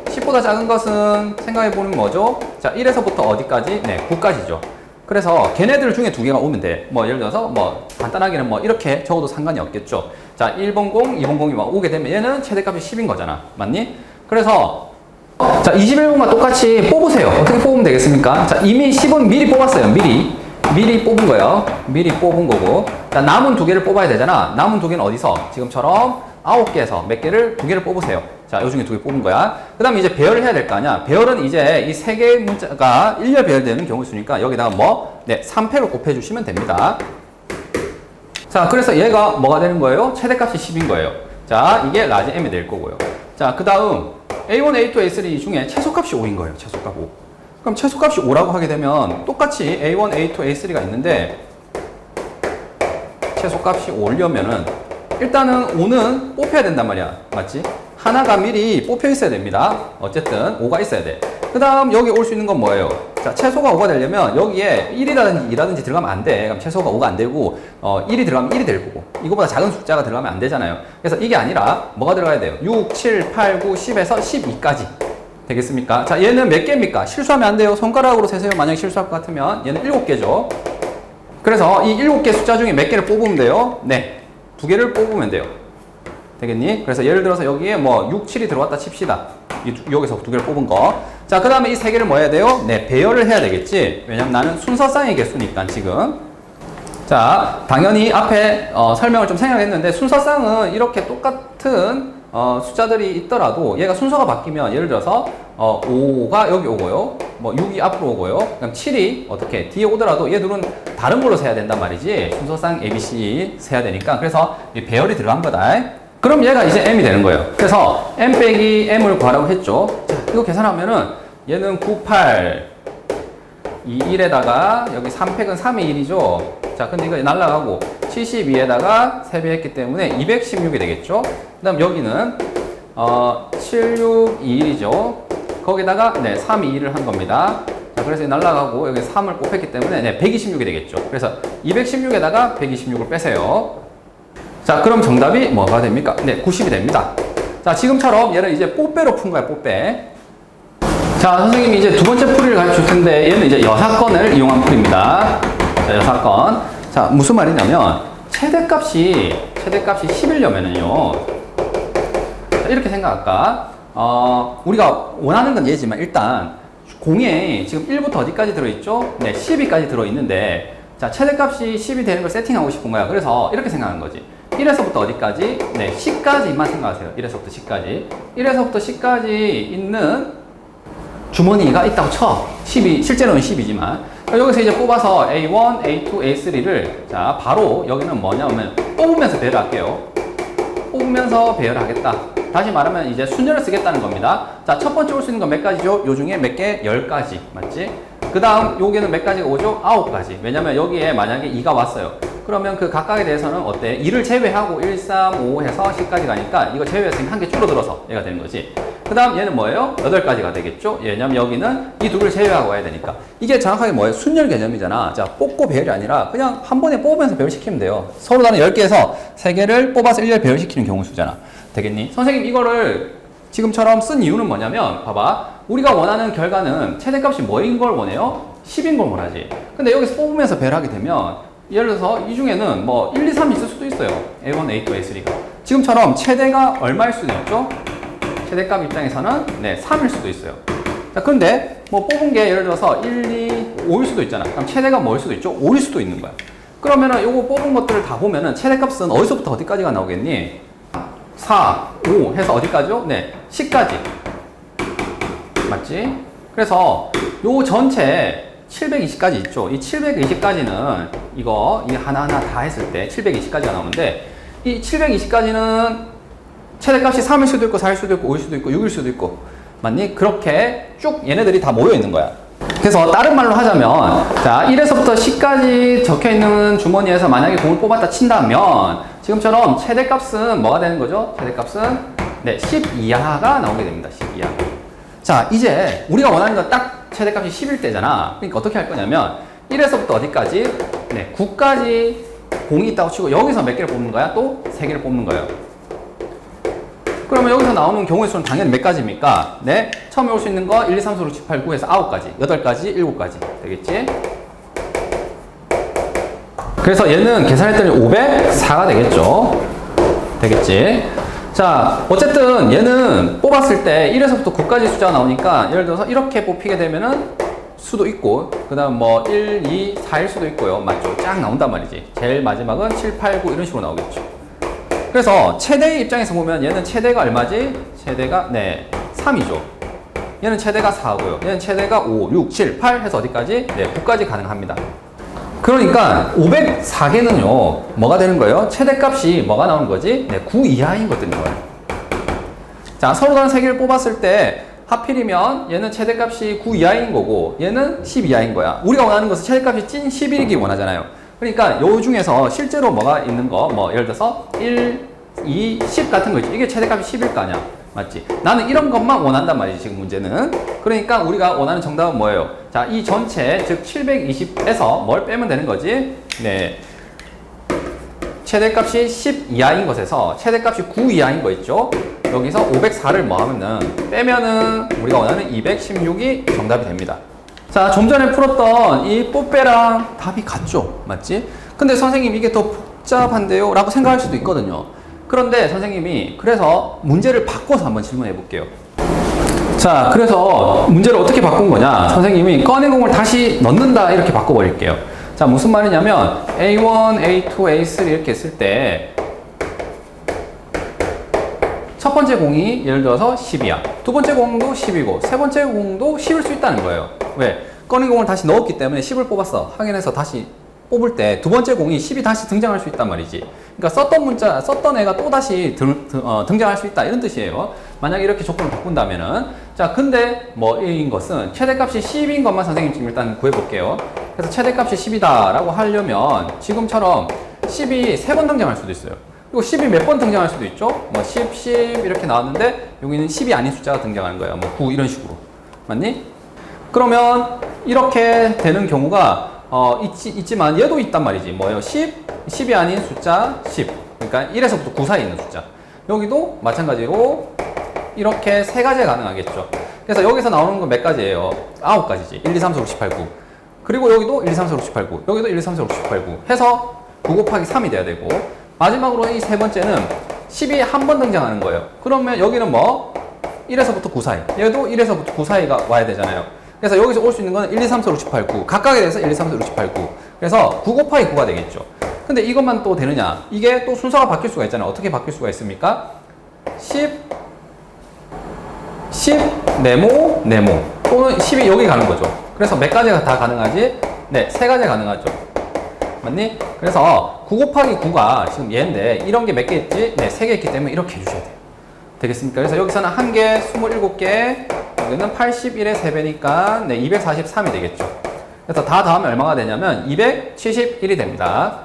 10보다 작은 것은 생각해 보면 뭐죠? 자, 1에서부터 어디까지? 네, 9까지죠. 그래서 걔네들 중에 두 개가 오면 돼. 뭐 예를 들어서 뭐 간단하게는 뭐 이렇게 적어도 상관이 없겠죠. 자, 1번 공, 2번 공이 오게 되면 얘는 최대값이 10인 거잖아. 맞니? 그래서 자, 21번과 똑같이 뽑으세요. 어떻게 뽑으면 되겠습니까? 자, 이미 10은 미리 뽑았어요. 미리 뽑은 거예요. 미리 뽑은 거고. 자, 남은 두 개를 뽑아야 되잖아. 남은 두 개는 어디서? 지금처럼 9개에서 몇 개를? 두 개를 뽑으세요. 자, 요 중에 두 개 뽑은 거야. 그 다음에 이제 배열을 해야 될 거 아니야. 배열은 이제 이 세 개의 문자가 일렬 배열되는 경우 수니까 여기다가 뭐? 네, 3패를 곱해주시면 됩니다. 자, 그래서 얘가 뭐가 되는 거예요? 최대값이 10인 거예요. 자, 이게 라지 m이 될 거고요. 자, 그 다음 A1, A2, A3 중에 최소값이 5인 거예요. 최소값 5. 그럼 최소값이 5라고 하게 되면 똑같이 A1, A2, A3가 있는데 최소값이 5려면은 일단은 5는 뽑혀야 된단 말이야. 맞지? 하나가 미리 뽑혀 있어야 됩니다. 어쨌든 5가 있어야 돼. 그 다음 여기 올 수 있는 건 뭐예요? 자, 최소가 5가 되려면 여기에 1이라든지 2라든지 들어가면 안 돼. 그럼 최소가 5가 안 되고 1이 들어가면 1이 될 거고 이거보다 작은 숫자가 들어가면 안 되잖아요. 그래서 이게 아니라 뭐가 들어가야 돼요? 6, 7, 8, 9, 10에서 12까지 되겠습니까? 자, 얘는 몇 개입니까? 실수하면 안 돼요. 손가락으로 세세요. 만약에 실수할 것 같으면 얘는 7개죠. 그래서 이 7개 숫자 중에 몇 개를 뽑으면 돼요? 네, 2개를 뽑으면 돼요. 되겠니? 그래서 예를 들어서 여기에 뭐 6, 7이 들어왔다 칩시다. 여기서 2개를 뽑은 거. 자, 그 다음에 이 3개를 뭐 해야 돼요? 네, 배열을 해야 되겠지. 왜냐면 나는 순서쌍의 개수니까 지금. 자, 당연히 앞에 설명을 좀 생략했는데 순서쌍은 이렇게 똑같은 숫자들이 있더라도 얘가 순서가 바뀌면 예를 들어서 5가 여기 오고요. 뭐 6이 앞으로 오고요. 그럼 7이 어떻게 뒤에 오더라도 얘들은 다른 걸로 세야 된단 말이지. 순서쌍 ABC 세야 되니까. 그래서 이 배열이 들어간 거다. 그럼 얘가 이제 m이 되는 거예요. 그래서 m 빼기 m을 구하라고 했죠. 자, 이거 계산하면은 얘는 98, 21에다가 여기 3팩은 3이 1이죠. 자, 근데 이거 날라가고 72에다가 3배 했기 때문에 216이 되겠죠. 그 다음 여기는 7621이죠. 거기다가 네, 321을 한 겁니다. 자, 그래서 날라가고 여기 3을 곱했기 때문에 네, 126이 되겠죠. 그래서 216에다가 126을 빼세요. 자, 그럼 정답이 뭐가 됩니까? 네, 90이 됩니다. 자, 지금처럼 얘를 이제 뽀빼로 푼 거야, 뽀빼. 자, 선생님이 이제 두 번째 풀이를 가르쳐 줄 텐데 얘는 이제 여사건을 이용한 풀입니다. 자, 여사건. 자, 무슨 말이냐면 최대값이 10이려면은요. 이렇게 생각할까? 우리가 원하는 건 얘지만 일단 공에 지금 1부터 어디까지 들어있죠? 네, 12까지 들어있는데 자, 최대값이 10이 되는 걸 세팅하고 싶은 거야. 그래서 이렇게 생각하는 거지. 1에서부터 어디까지? 네, 10까지만 생각하세요. 1에서부터 10까지. 1에서부터 10까지 있는 주머니가 있다고 쳐. 10이, 실제로는 10이지만. 여기서 이제 뽑아서 A1, A2, A3를 자, 바로 여기는 뭐냐면 뽑으면서 배열할게요. 뽑으면서 배열하겠다. 다시 말하면 이제 순열을 쓰겠다는 겁니다. 자, 첫 번째 올 수 있는 건 몇 가지죠? 요 중에 몇 개? 10가지. 맞지? 그 다음 여기는 몇 가지가 오죠? 9가지. 왜냐면 여기에 만약에 2가 왔어요. 그러면 그 각각에 대해서는 어때? 2를 제외하고 1, 3, 5 해서 10까지 가니까 이거 제외했으면 한 개 줄어들어서 얘가 되는 거지. 그 다음 얘는 뭐예요? 8가지가 되겠죠? 왜냐면 여기는 이 두 개를 제외하고 와야 되니까. 이게 정확하게 뭐예요? 순열 개념이잖아. 자, 뽑고 배열이 아니라 그냥 한 번에 뽑으면서 배열시키면 돼요. 서로 다른 10개에서 3개를 뽑아서 1절 배열시키는 경우 수잖아. 되겠니? 선생님 이거를 지금처럼 쓴 이유는 뭐냐면 봐봐. 우리가 원하는 결과는 최대값이 뭐인 걸 원해요? 10인 걸 원하지. 근데 여기서 뽑으면서 배열하게 되면 예를 들어서 이 중에는 뭐 1, 2, 3 있을 수도 있어요. A1, A2, A3가. 지금처럼 최대가 얼마일 수도 있죠? 최대값 입장에서는 네, 3일 수도 있어요. 자, 그런데 뭐 뽑은 게 예를 들어서 1, 2, 5일 수도 있잖아. 그럼 최대가 뭐일 수도 있죠? 5일 수도 있는 거야. 그러면은 요거 뽑은 것들을 다 보면은 최대값은 어디서부터 어디까지가 나오겠니? 4, 5 해서 어디까지요? 네, 10까지. 맞지? 그래서 요 전체 720까지 있죠. 이 720까지는 이거 하나하나 다 했을 때 720까지가 나오는데 이 720까지는 최대값이 3일 수도 있고 4일 수도 있고 5일 수도 있고 6일 수도 있고 맞니? 그렇게 쭉 얘네들이 다 모여 있는 거야. 그래서 다른 말로 하자면 자 1에서부터 10까지 적혀있는 주머니에서 만약에 공을 뽑았다 친다면 지금처럼 최대값은 뭐가 되는 거죠? 최대값은 네, 10 이하가 나오게 됩니다. 10 이하. 자, 이제 우리가 원하는 건 딱 최대값이 10일 때잖아. 그러니까 어떻게 할 거냐면 1에서부터 어디까지? 네, 9까지 공이 있다고 치고 여기서 몇 개를 뽑는 거야? 또 3개를 뽑는 거예요. 그러면 여기서 나오는 경우의 수는 당연히 몇 가지입니까? 네, 처음에 올 수 있는 거 1, 2, 3, 4, 5, 6, 7, 8, 9에서 9가지, 8가지, 7가지 되겠지? 그래서 얘는 계산했더니 504가 되겠죠? 되겠지? 자, 어쨌든 얘는 뽑았을 때 1에서부터 9까지 숫자가 나오니까 예를 들어서 이렇게 뽑히게 되면은 수도 있고, 그 다음 뭐 1, 2, 4일 수도 있고요. 맞죠? 쫙 나온단 말이지. 제일 마지막은 7, 8, 9 이런 식으로 나오겠죠. 그래서 최대의 입장에서 보면 얘는 최대가 얼마지? 최대가, 네, 3이죠. 얘는 최대가 4고요. 얘는 최대가 5, 6, 7, 8 해서 어디까지? 네, 9까지 가능합니다. 그러니까 504개는요, 뭐가 되는 거예요? 최대값이 뭐가 나오는 거지? 네, 9 이하인 것들인 거예요. 자, 서로 다른 3개를 뽑았을 때 하필이면 얘는 최대값이 9 이하인 거고 얘는 10 이하인 거야. 우리가 원하는 것은 최대값이 찐 11이기 원하잖아요. 그러니까 요 중에서 실제로 뭐가 있는 거, 뭐 예를 들어서 1, 2, 10 같은 거 있지. 이게 최대값이 10일 거 아니야. 맞지? 나는 이런 것만 원한단 말이지, 지금 문제는. 그러니까 우리가 원하는 정답은 뭐예요? 자, 이 전체, 즉 720에서 뭘 빼면 되는 거지? 네. 최대값이 10 이하인 것에서 최대값이 9 이하인 거 있죠? 여기서 504를 뭐 하면은 빼면은 우리가 원하는 216이 정답이 됩니다. 자, 좀 전에 풀었던 이 뽀빼랑 답이 같죠? 맞지? 근데 선생님 이게 더 복잡한데요? 라고 생각할 수도 있거든요. 그런데 선생님이 그래서 문제를 바꿔서 한번 질문해 볼게요. 자, 그래서 문제를 어떻게 바꾼 거냐? 선생님이 꺼낸 공을 다시 넣는다 이렇게 바꿔버릴게요. 자, 무슨 말이냐면 A1, A2, A3 이렇게 했을 때 첫 번째 공이 예를 들어서 10이야. 두 번째 공도 10이고 세 번째 공도 10일 수 있다는 거예요. 왜? 꺼낸 공을 다시 넣었기 때문에 10을 뽑았어. 확인해서 다시 뽑을 때 두 번째 공이 10이 다시 등장할 수 있단 말이지. 그러니까 썼던 애가 또 다시 등장할 수 있다 이런 뜻이에요. 만약에 이렇게 조건을 바꾼다면은, 자, 근데 뭐인 것은 최대값이 10인 것만 선생님 지금 일단 구해볼게요. 그래서 최대값이 10이다라고 하려면 지금처럼 10이 3번 등장할 수도 있어요. 그리고 10이 몇 번 등장할 수도 있죠. 뭐 10, 10 이렇게 나왔는데 여기는 10이 아닌 숫자가 등장하는 거예요. 뭐 9 이런 식으로. 맞니? 그러면 이렇게 되는 경우가 있지만 얘도 있단 말이지. 뭐예요? 10이 아닌 숫자 10. 그러니까 1에서부터 9 사이에 있는 숫자. 여기도 마찬가지로 이렇게 세 가지가 가능하겠죠. 그래서 여기서 나오는 건 몇 가지예요? 9가지지. 1, 2, 3, 4, 5, 6, 7, 8, 9. 그리고 여기도 1, 2, 3, 4, 5, 6, 7, 8, 9. 여기도 1, 2, 3, 4, 5, 6, 7, 8, 9. 해서 9 곱하기 3이 돼야 되고, 마지막으로 이 세 번째는 10이 한 번 등장하는 거예요. 그러면 여기는 뭐 1에서부터 9 사이. 얘도 1에서부터 9 사이가 와야 되잖아요. 그래서 여기서 올 수 있는 건 1, 2, 3, 4, 5, 6, 7, 8, 9. 각각에 대해서 1, 2, 3, 4, 5, 6, 7, 8, 9. 그래서 9 곱하기 9가 되겠죠. 근데 이것만 또 되느냐? 이게 또 순서가 바뀔 수가 있잖아요. 어떻게 바뀔 수가 있습니까? 10, 네모, 네모. 또는 10이 여기 가는 거죠. 그래서 몇 가지가 다 가능하지? 네, 세 가지가 가능하죠. 맞니? 그래서 9 곱하기 9가 지금 얘인데 이런 게 몇 개 있지? 네, 3개 있기 때문에 이렇게 해주셔야 돼요. 되겠습니까? 그래서 여기서는 1개, 27개, 여기는 81의 3배니까 네, 243이 되겠죠. 그래서 다 더하면 얼마가 되냐면 271이 됩니다.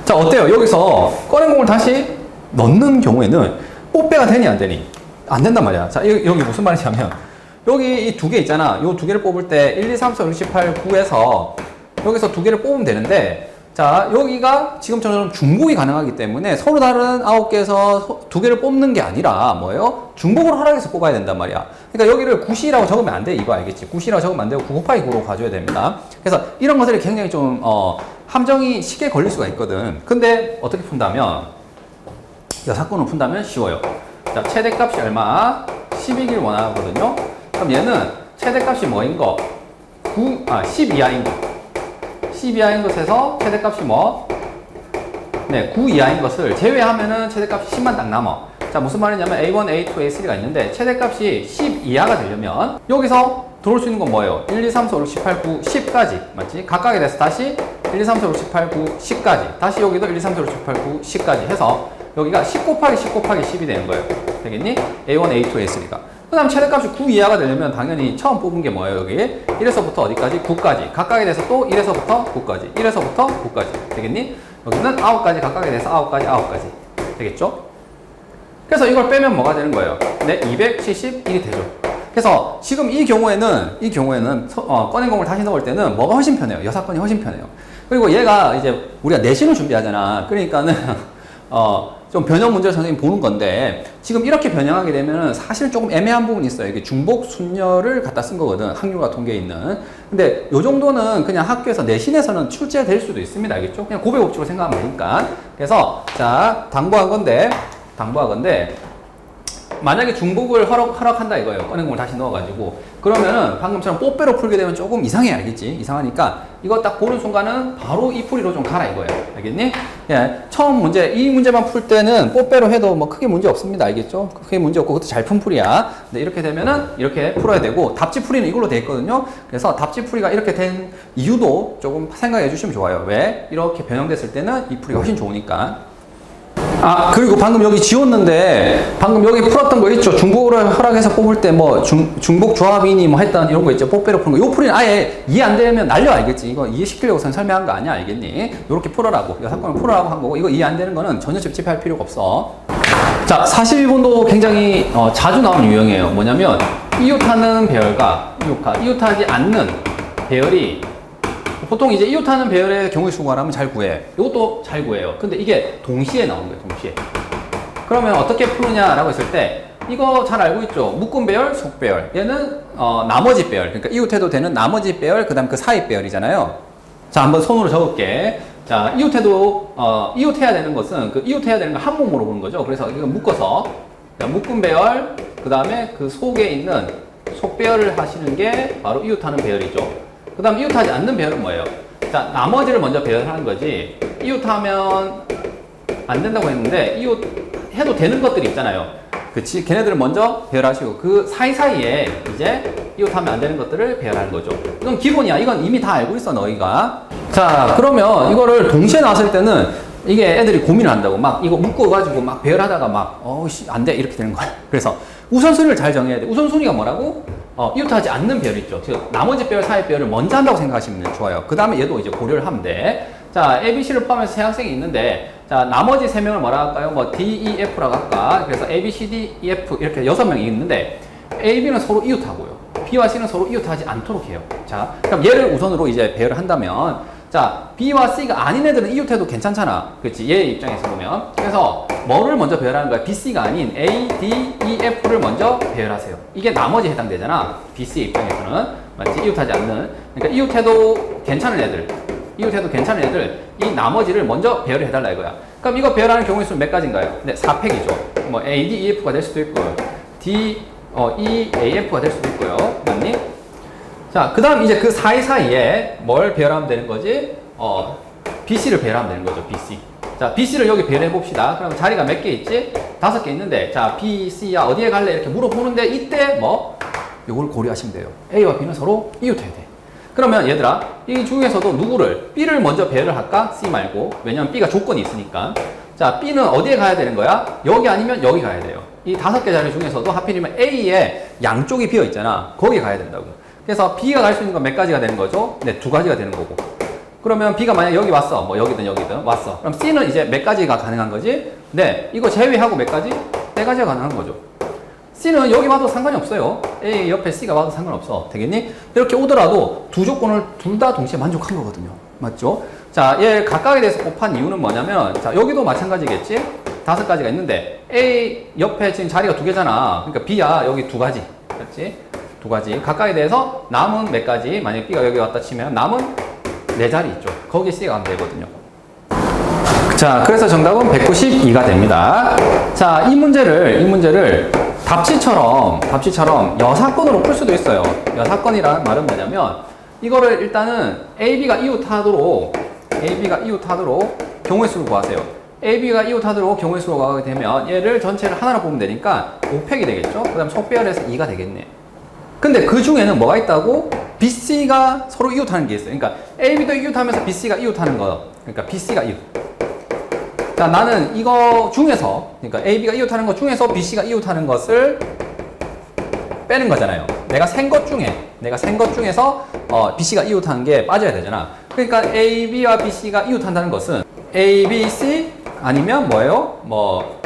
자, 어때요? 여기서 꺼낸 공을 다시 넣는 경우에는 뽀빼가 되니 안 되니? 안 된단 말이야. 자, 여기 무슨 말이냐면 여기 이 두 개 있잖아. 요 두 개를 뽑을 때 1, 2, 3, 4, 5, 6, 7, 8, 9에서 여기서 두 개를 뽑으면 되는데, 자, 여기가 지금처럼 중복이 가능하기 때문에 서로 다른 9개에서 두 개를 뽑는 게 아니라 뭐예요? 중복을 허락해서 뽑아야 된단 말이야. 그러니까 여기를 9C라고 적으면 안 돼. 이거 알겠지? 9C라고 적으면 안 되고 9 곱하기 9로 가져야 됩니다. 그래서 이런 것들이 굉장히 좀 함정이 쉽게 걸릴 수가 있거든. 근데 어떻게 푼다면, 이 사건을 푼다면 쉬워요. 자, 최대값이 얼마? 10이길 원하거든요. 그럼 얘는 최대값이 뭐인 거? 10 이하인 거. 10 이하인 것에서 최대값이 뭐? 네, 9 이하인 것을 제외하면은 최대값이 10만 딱 남아. 자, 무슨 말이냐면 A1, A2, A3가 있는데 최대값이 10 이하가 되려면 여기서 들어올 수 있는 건 뭐예요? 1, 2, 3, 4, 5, 6, 7, 8, 9, 10까지. 맞지? 각각에 대해서 다시 1, 2, 3, 4, 5, 6, 7, 8, 9, 10까지. 다시 여기도 1, 2, 3, 4, 5, 6, 7, 8, 9, 10까지 해서 여기가 10 곱하기 10 곱하기 10이 되는 거예요. 되겠니? A1, A2, A3가. 그 다음 최대값이 9 이하가 되려면 당연히 처음 뽑은 게 뭐예요? 여기 1에서부터 어디까지? 9까지. 각각에 대해서 또 1에서부터 9까지. 1에서부터 9까지. 되겠니? 여기는 9까지, 각각에 대해서 9까지, 9까지. 되겠죠? 그래서 이걸 빼면 뭐가 되는 거예요? 네, 271이 되죠. 그래서 지금 이 경우에는 꺼낸 공을 다시 넣을 때는 뭐가 훨씬 편해요? 여사건이 훨씬 편해요. 그리고 얘가 이제 우리가 내신을 준비하잖아. 그러니까는 좀 변형 문제를 선생님이 보는 건데, 지금 이렇게 변형하게 되면 사실 조금 애매한 부분이 있어요. 이게 중복 순열을 갖다 쓴 거거든. 확률과 통계에 있는. 근데 요 정도는 그냥 학교에서 내신에서는 출제될 수도 있습니다. 알겠죠? 그냥 고백 법칙으로 생각하면 되니까. 그래서, 자, 당부한 건데, 만약에 중복을 허락한다 이거예요. 꺼낸 공을 다시 넣어가지고. 그러면은 방금처럼 뽀빼로 풀게 되면 조금 이상해, 알겠지? 이상하니까 이거 딱 보는 순간은 바로 이 풀이로 좀 가라 이거예요. 알겠니? 예, 처음 문제, 이 문제만 풀 때는 뽀빼로 해도 뭐 크게 문제 없습니다. 알겠죠? 크게 문제 없고 그것도 잘 푼 풀이야. 근데 이렇게 되면은 이렇게 풀어야 되고, 답지 풀이는 이걸로 돼 있거든요. 그래서 답지 풀이가 이렇게 된 이유도 조금 생각해 주시면 좋아요. 왜? 이렇게 변형됐을 때는 이 풀이가 훨씬 좋으니까. 그리고 방금 여기 지웠는데, 방금 여기 풀었던 거 있죠? 중복을 허락해서 뽑을 때 뭐, 중복 조합이니 뭐 했던 이런 거 있죠? 뽀빼로 푸는 거. 요 풀이는 아예 이해 안 되면 날려, 알겠지? 이거 이해시키려고 설명한 거 아니야, 알겠니? 요렇게 풀어라고. 이 사건을 풀어라고 한 거고, 이거 이해 안 되는 거는 전혀 찝찝할 필요가 없어. 자, 41번도 굉장히 자주 나오는 유형이에요. 뭐냐면, 이웃하는 배열과 이웃하지 않는 배열이, 보통 이제 이웃하는 배열의 경우의 수 구하라면 잘 구해. 이것도 잘 구해요. 근데 이게 동시에 나오는 거예요, 동시에. 그러면 어떻게 푸느냐라고 했을 때, 이거 잘 알고 있죠? 묶음 배열, 속 배열. 얘는 나머지 배열. 그러니까 이웃해도 되는 나머지 배열, 그 다음 그 사이 배열이잖아요. 자, 한번 손으로 적을게. 자, 이웃해야 되는 것은, 그 이웃해야 되는 거 한 몸으로 보는 거죠. 그래서 이거 묶어서, 자, 묶음 배열, 그 다음에 그 속에 있는 속 배열을 하시는 게 바로 이웃하는 배열이죠. 그 다음 이웃하지 않는 배열은 뭐예요? 자, 나머지를 먼저 배열하는 거지. 이웃하면 안 된다고 했는데, 이웃해도 되는 것들이 있잖아요. 그치? 걔네들을 먼저 배열하시고, 그 사이사이에 이제 이웃하면 안 되는 것들을 배열하는 거죠. 이건 기본이야. 이건 이미 다 알고 있어, 너희가. 자, 그러면 이거를 동시에 나왔을 때는 이게 애들이 고민을 한다고. 막 이거 묶어가지고 막 배열하다가 막, 안 돼. 이렇게 되는 거야. 그래서 우선순위를 잘 정해야 돼. 우선순위가 뭐라고? 이웃하지 않는 배열 있죠. 즉, 나머지 배열, 사이 배열을 먼저 한다고 생각하시면 좋아요. 그 다음에 얘도 이제 고려를 하면 돼. 자, A, B, C를 포함해서 세 학생이 있는데, 자, 나머지 세 명을 뭐라 할까요? 뭐, D, E, F라고 할까? 그래서 A, B, C, D, E, F 이렇게 6명이 있는데, A, B는 서로 이웃하고요. B와 C는 서로 이웃하지 않도록 해요. 자, 그럼 얘를 우선으로 이제 배열을 한다면, 자, B와 C가 아닌 애들은 이웃해도 괜찮잖아. 그렇지? 얘 입장에서 보면. 그래서 뭐를 먼저 배열하는 거야? B, C가 아닌 A, D, E, F를 먼저 배열하세요. 이게 나머지에 해당되잖아. B, C 입장에서는. 맞지? 이웃하지 않는. 그러니까 이웃해도 괜찮은 애들. 이 나머지를 먼저 배열을 해달라 이거야. 그럼 이거 배열하는 경우의 수는 몇 가지인가요? 네, 4팩이죠. 뭐 A, D, E, F가 될 수도 있고요. D, E, A, F가 될 수도 있고요. 맞니? 자, 그 다음 이제 그 사이사이에 뭘 배열하면 되는 거지? BC를 배열하면 되는 거죠, BC. 자, BC를 여기 배열해 봅시다. 그럼 자리가 몇 개 있지? 5개 있는데, 자, B, C야, 어디에 갈래? 이렇게 물어보는데, 이때 뭐? 이걸 고려하시면 돼요. A와 B는 서로 이웃해야 돼. 그러면 얘들아, 이 중에서도 누구를, B를 먼저 배열을 할까? C 말고. 왜냐면 B가 조건이 있으니까. 자, B는 어디에 가야 되는 거야? 여기 아니면 여기 가야 돼요. 이 5개 자리 중에서도 하필이면 A에 양쪽이 비어 있잖아. 거기 가야 된다고. 그래서 B가 갈 수 있는 건 몇 가지가 되는 거죠? 네, 2가지가 되는 거고. 그러면 B가 만약 여기 왔어. 뭐 여기든 왔어. 그럼 C는 이제 몇 가지가 가능한 거지? 네, 이거 제외하고 몇 가지? 4가지가 가능한 거죠. C는 여기 와도 상관이 없어요. A 옆에 C가 와도 상관없어. 되겠니? 이렇게 오더라도 두 조건을 둘 다 동시에 만족한 거거든요. 맞죠? 자, 얘 각각에 대해서 곱한 이유는 뭐냐면, 자, 여기도 마찬가지겠지? 5가지가 있는데, A 옆에 지금 자리가 2개잖아. 그러니까 B야, 여기 2가지. 그렇지? 2가지. 각각에 대해서 남은 몇 가지, 만약에 B가 여기 왔다 치면 남은 4자리 있죠. 거기에 C가 가면 되거든요. 자, 그래서 정답은 192가 됩니다. 자, 이 문제를 답지처럼 여사건으로 풀 수도 있어요. 여사건이라는 말은 뭐냐면, 이거를 일단은 AB가 이웃하도록 경우의 수를 구하세요. AB가 이웃하도록 경우의 수로 구하게 되면 얘를 전체를 하나로 보면 되니까 5팩이 되겠죠? 그 다음 속배열에서 2가 되겠네. 근데 그 중에는 뭐가 있다고? BC가 서로 이웃하는 게 있어요. 그러니까 AB도 이웃하면서 BC가 이웃하는 거. 그러니까 BC가 이웃. 자, 나는 이거 중에서, 그러니까 AB가 이웃하는 것 중에서 BC가 이웃하는 것을 빼는 거잖아요. 내가 센 것 중에서 BC가 이웃하는 게 빠져야 되잖아. 그러니까 AB와 BC가 이웃한다는 것은 A, B, C 아니면 뭐예요? 뭐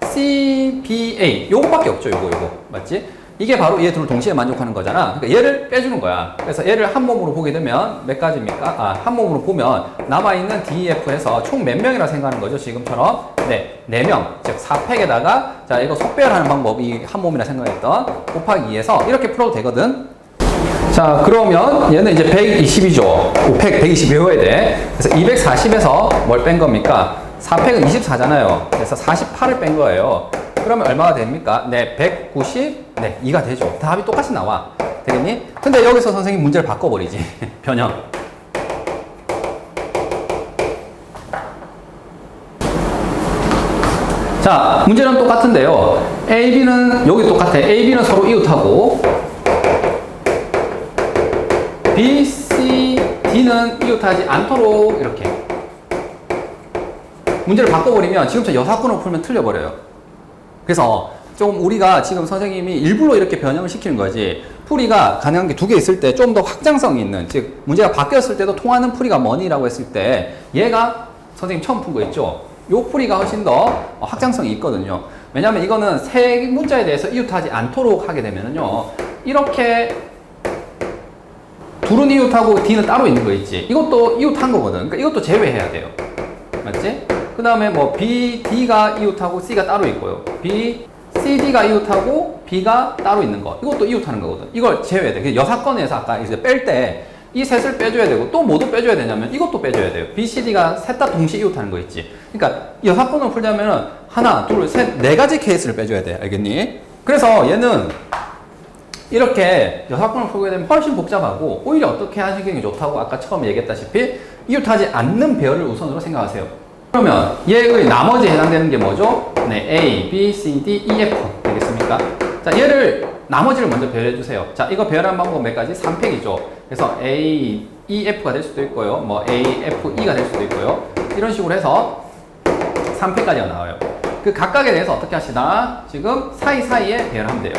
C, B, A 요거밖에 없죠. 요거 맞지? 이게 바로 얘 둘을 동시에 만족하는 거잖아. 그러니까 얘를 빼주는 거야. 그래서 얘를 한 몸으로 보게 되면 몇 가지입니까? 한 몸으로 보면 남아있는 DEF에서 총 몇 명이라 생각하는 거죠? 지금처럼. 네, 4명. 즉, 4팩에다가, 자, 이거 속배열하는 방법이 한 몸이라 생각했던 곱하기 2에서 이렇게 풀어도 되거든. 자, 그러면 얘는 이제 120이죠. 5팩 120 외워야 돼. 그래서 240에서 뭘 뺀 겁니까? 4팩은 24잖아요. 그래서 48을 뺀 거예요. 그러면 얼마가 됩니까? 네, 190, 네, 2가 되죠. 답이 똑같이 나와. 되겠니? 근데 여기서 선생님 문제를 바꿔버리지. 변형. 자, 문제는 똑같은데요. A, B는, 여기 똑같아. A, B는 서로 이웃하고, B, C, D는 이웃하지 않도록 이렇게. 문제를 바꿔버리면 지금처럼 여사건으로 풀면 틀려버려요. 그래서 좀 우리가 지금 선생님이 일부러 이렇게 변형을 시키는 거지. 풀이가 가능한 게 2개 있을 때 좀 더 확장성이 있는, 즉 문제가 바뀌었을 때도 통하는 풀이가 뭐니라고 했을 때 얘가 선생님 처음 푼 거 있죠. 요 풀이가 훨씬 더 확장성이 있거든요. 왜냐하면 이거는 세 문자에 대해서 이웃하지 않도록 하게 되면은요, 이렇게 둘은 이웃하고 D는 따로 있는 거 있지. 이것도 이웃한 거거든. 그러니까 이것도 제외해야 돼요. 맞지? 그 다음에 뭐 B, D가 이웃하고 C가 따로 있고요. B, C, D가 이웃하고 B가 따로 있는 거. 이것도 이웃하는 거거든. 이걸 제외해야 돼. 여사건에서 아까 이제 뺄 때 이 셋을 빼줘야 되고 또 뭐도 빼줘야 되냐면 이것도 빼줘야 돼요. B, C, D가 셋 다 동시에 이웃하는 거 있지. 그러니까 여사건을 풀자면은 하나, 둘, 셋, 4가지 케이스를 빼줘야 돼. 알겠니? 그래서 얘는 이렇게 여사건을 풀게 되면 훨씬 복잡하고 오히려 어떻게 하시는 게 좋다고 아까 처음 얘기했다시피 이웃하지 않는 배열을 우선으로 생각하세요. 그러면 얘의 나머지에 해당되는 게 뭐죠? 네, A, B, C, D, E, F 되겠습니까? 자, 얘를 나머지를 먼저 배열해 주세요. 자, 이거 배열하는 방법 몇 가지? 3팩이죠. 그래서 A, E, F가 될 수도 있고요. 뭐 A, F, E가 될 수도 있고요. 이런 식으로 해서 3팩까지가 나와요. 그 각각에 대해서 어떻게 하시나? 지금 사이사이에 배열하면 돼요.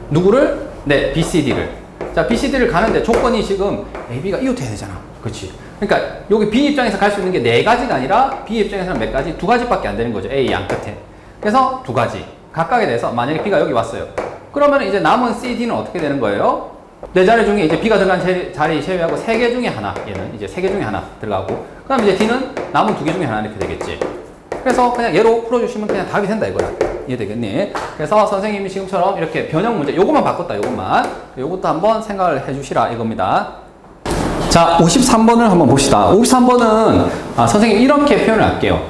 누구를? 네, B, C, D를. 자, B, C, D를 가는데 조건이 지금 A, B가 이웃해야 되잖아. 그렇지? 그러니까 여기 B 입장에서 갈 수 있는 게 4가지가 아니라 B 입장에서는 몇 가지? 2가지밖에 안 되는 거죠. A 양 끝에. 그래서 2가지. 각각에 대해서 만약에 B가 여기 왔어요. 그러면 이제 남은 C, D는 어떻게 되는 거예요? 4자리 중에 이제 B가 들어간 자리 제외하고 3개 중에 하나. 얘는 이제 3개 중에 하나 들어가고. 그럼 이제 D는 남은 2개 중에 하나 이렇게 되겠지. 그래서 그냥 얘로 풀어주시면 그냥 답이 된다 이거야. 이해되겠니? 그래서 선생님이 지금처럼 이렇게 변형 문제, 요것만 바꿨다, 요것만. 요것도 한번 생각을 해주시라 이겁니다. 자, 53번을 한번 봅시다. 53번은 선생님 이렇게 표현을 할게요.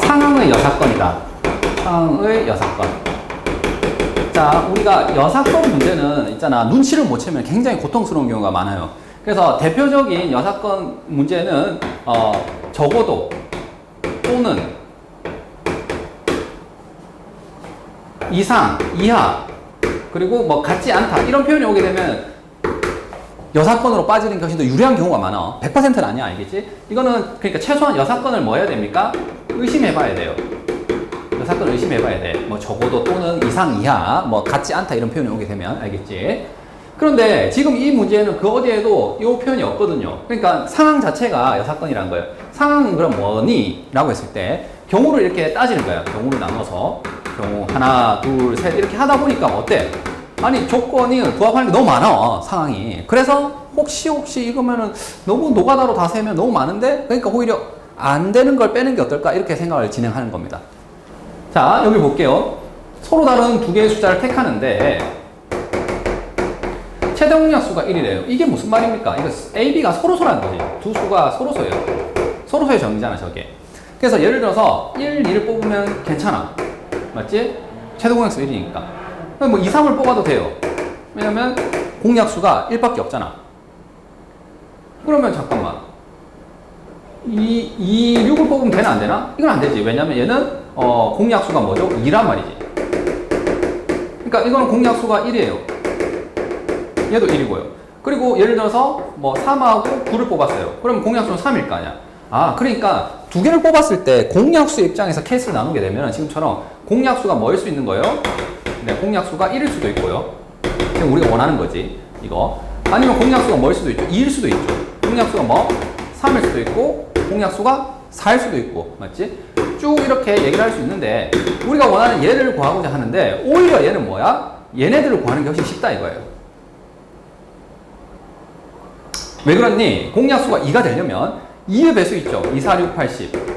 상황의 여사건이다. 상황의 여사건. 자, 우리가 여사건 문제는 있잖아. 눈치를 못 채면 굉장히 고통스러운 경우가 많아요. 그래서 대표적인 여사건 문제는 적어도 또는 이상, 이하, 그리고 뭐 같지 않다 이런 표현이 오게 되면 여사건으로 빠지는 것이 더 유리한 경우가 많아. 100%는 아니야, 알겠지? 이거는 그러니까 최소한 여사건을 뭐 해야 됩니까? 의심해봐야 돼요. 여사건을 의심해봐야 돼. 뭐 적어도 또는 이상, 이하, 뭐 같지 않다 이런 표현이 오게 되면 알겠지? 그런데 지금 이 문제는 그 어디에도 이 표현이 없거든요. 그러니까 상황 자체가 여사건이라는 거예요. 상황은 그럼 뭐니? 라고 했을 때 경우를 이렇게 따지는 거야. 경우를 나눠서 경우 하나, 둘, 셋 이렇게 하다 보니까 어때? 아니 조건이 부합하는 게 너무 많아 상황이. 그래서 혹시 이거면은 너무 노가다로 다 세면 너무 많은데 그러니까 오히려 안 되는 걸 빼는 게 어떨까 이렇게 생각을 진행하는 겁니다. 자, 여기 볼게요. 서로 다른 2개의 숫자를 택하는데 최대 공약수가 1이래요. 이게 무슨 말입니까? 이거 A, B가 서로서라는 거지. 두 수가 서로서예요. 서로서의 정의잖아 저게. 그래서 예를 들어서 1, 2를 뽑으면 괜찮아. 맞지? 최대 공약수 1이니까. 뭐 2, 3을 뽑아도 돼요. 왜냐면 공약수가 1밖에 없잖아. 그러면 잠깐만. 2, 6을 뽑으면 되나 안 되나? 이건 안 되지. 왜냐면 얘는 공약수가 뭐죠? 2란 말이지. 그러니까 이거는 공약수가 1이에요. 얘도 1이고요. 그리고 예를 들어서 뭐 3하고 9를 뽑았어요. 그럼 공약수는 3일 거 아니야. 그러니까 2개를 뽑았을 때 공약수 입장에서 케이스를 나누게 되면 지금처럼 공약수가 뭐일 수 있는 거예요? 네, 공약수가 1일 수도 있고요. 지금 우리가 원하는 거지, 이거. 아니면 공약수가 뭐일 수도 있죠? 2일 수도 있죠. 공약수가 뭐? 3일 수도 있고, 공약수가 4일 수도 있고, 맞지? 쭉 이렇게 얘기를 할 수 있는데, 우리가 원하는 얘를 구하고자 하는데, 오히려 얘는 뭐야? 얘네들을 구하는 게 훨씬 쉽다 이거예요. 왜 그렇니? 공약수가 2가 되려면 2의 배수 있죠. 2, 4, 6, 80.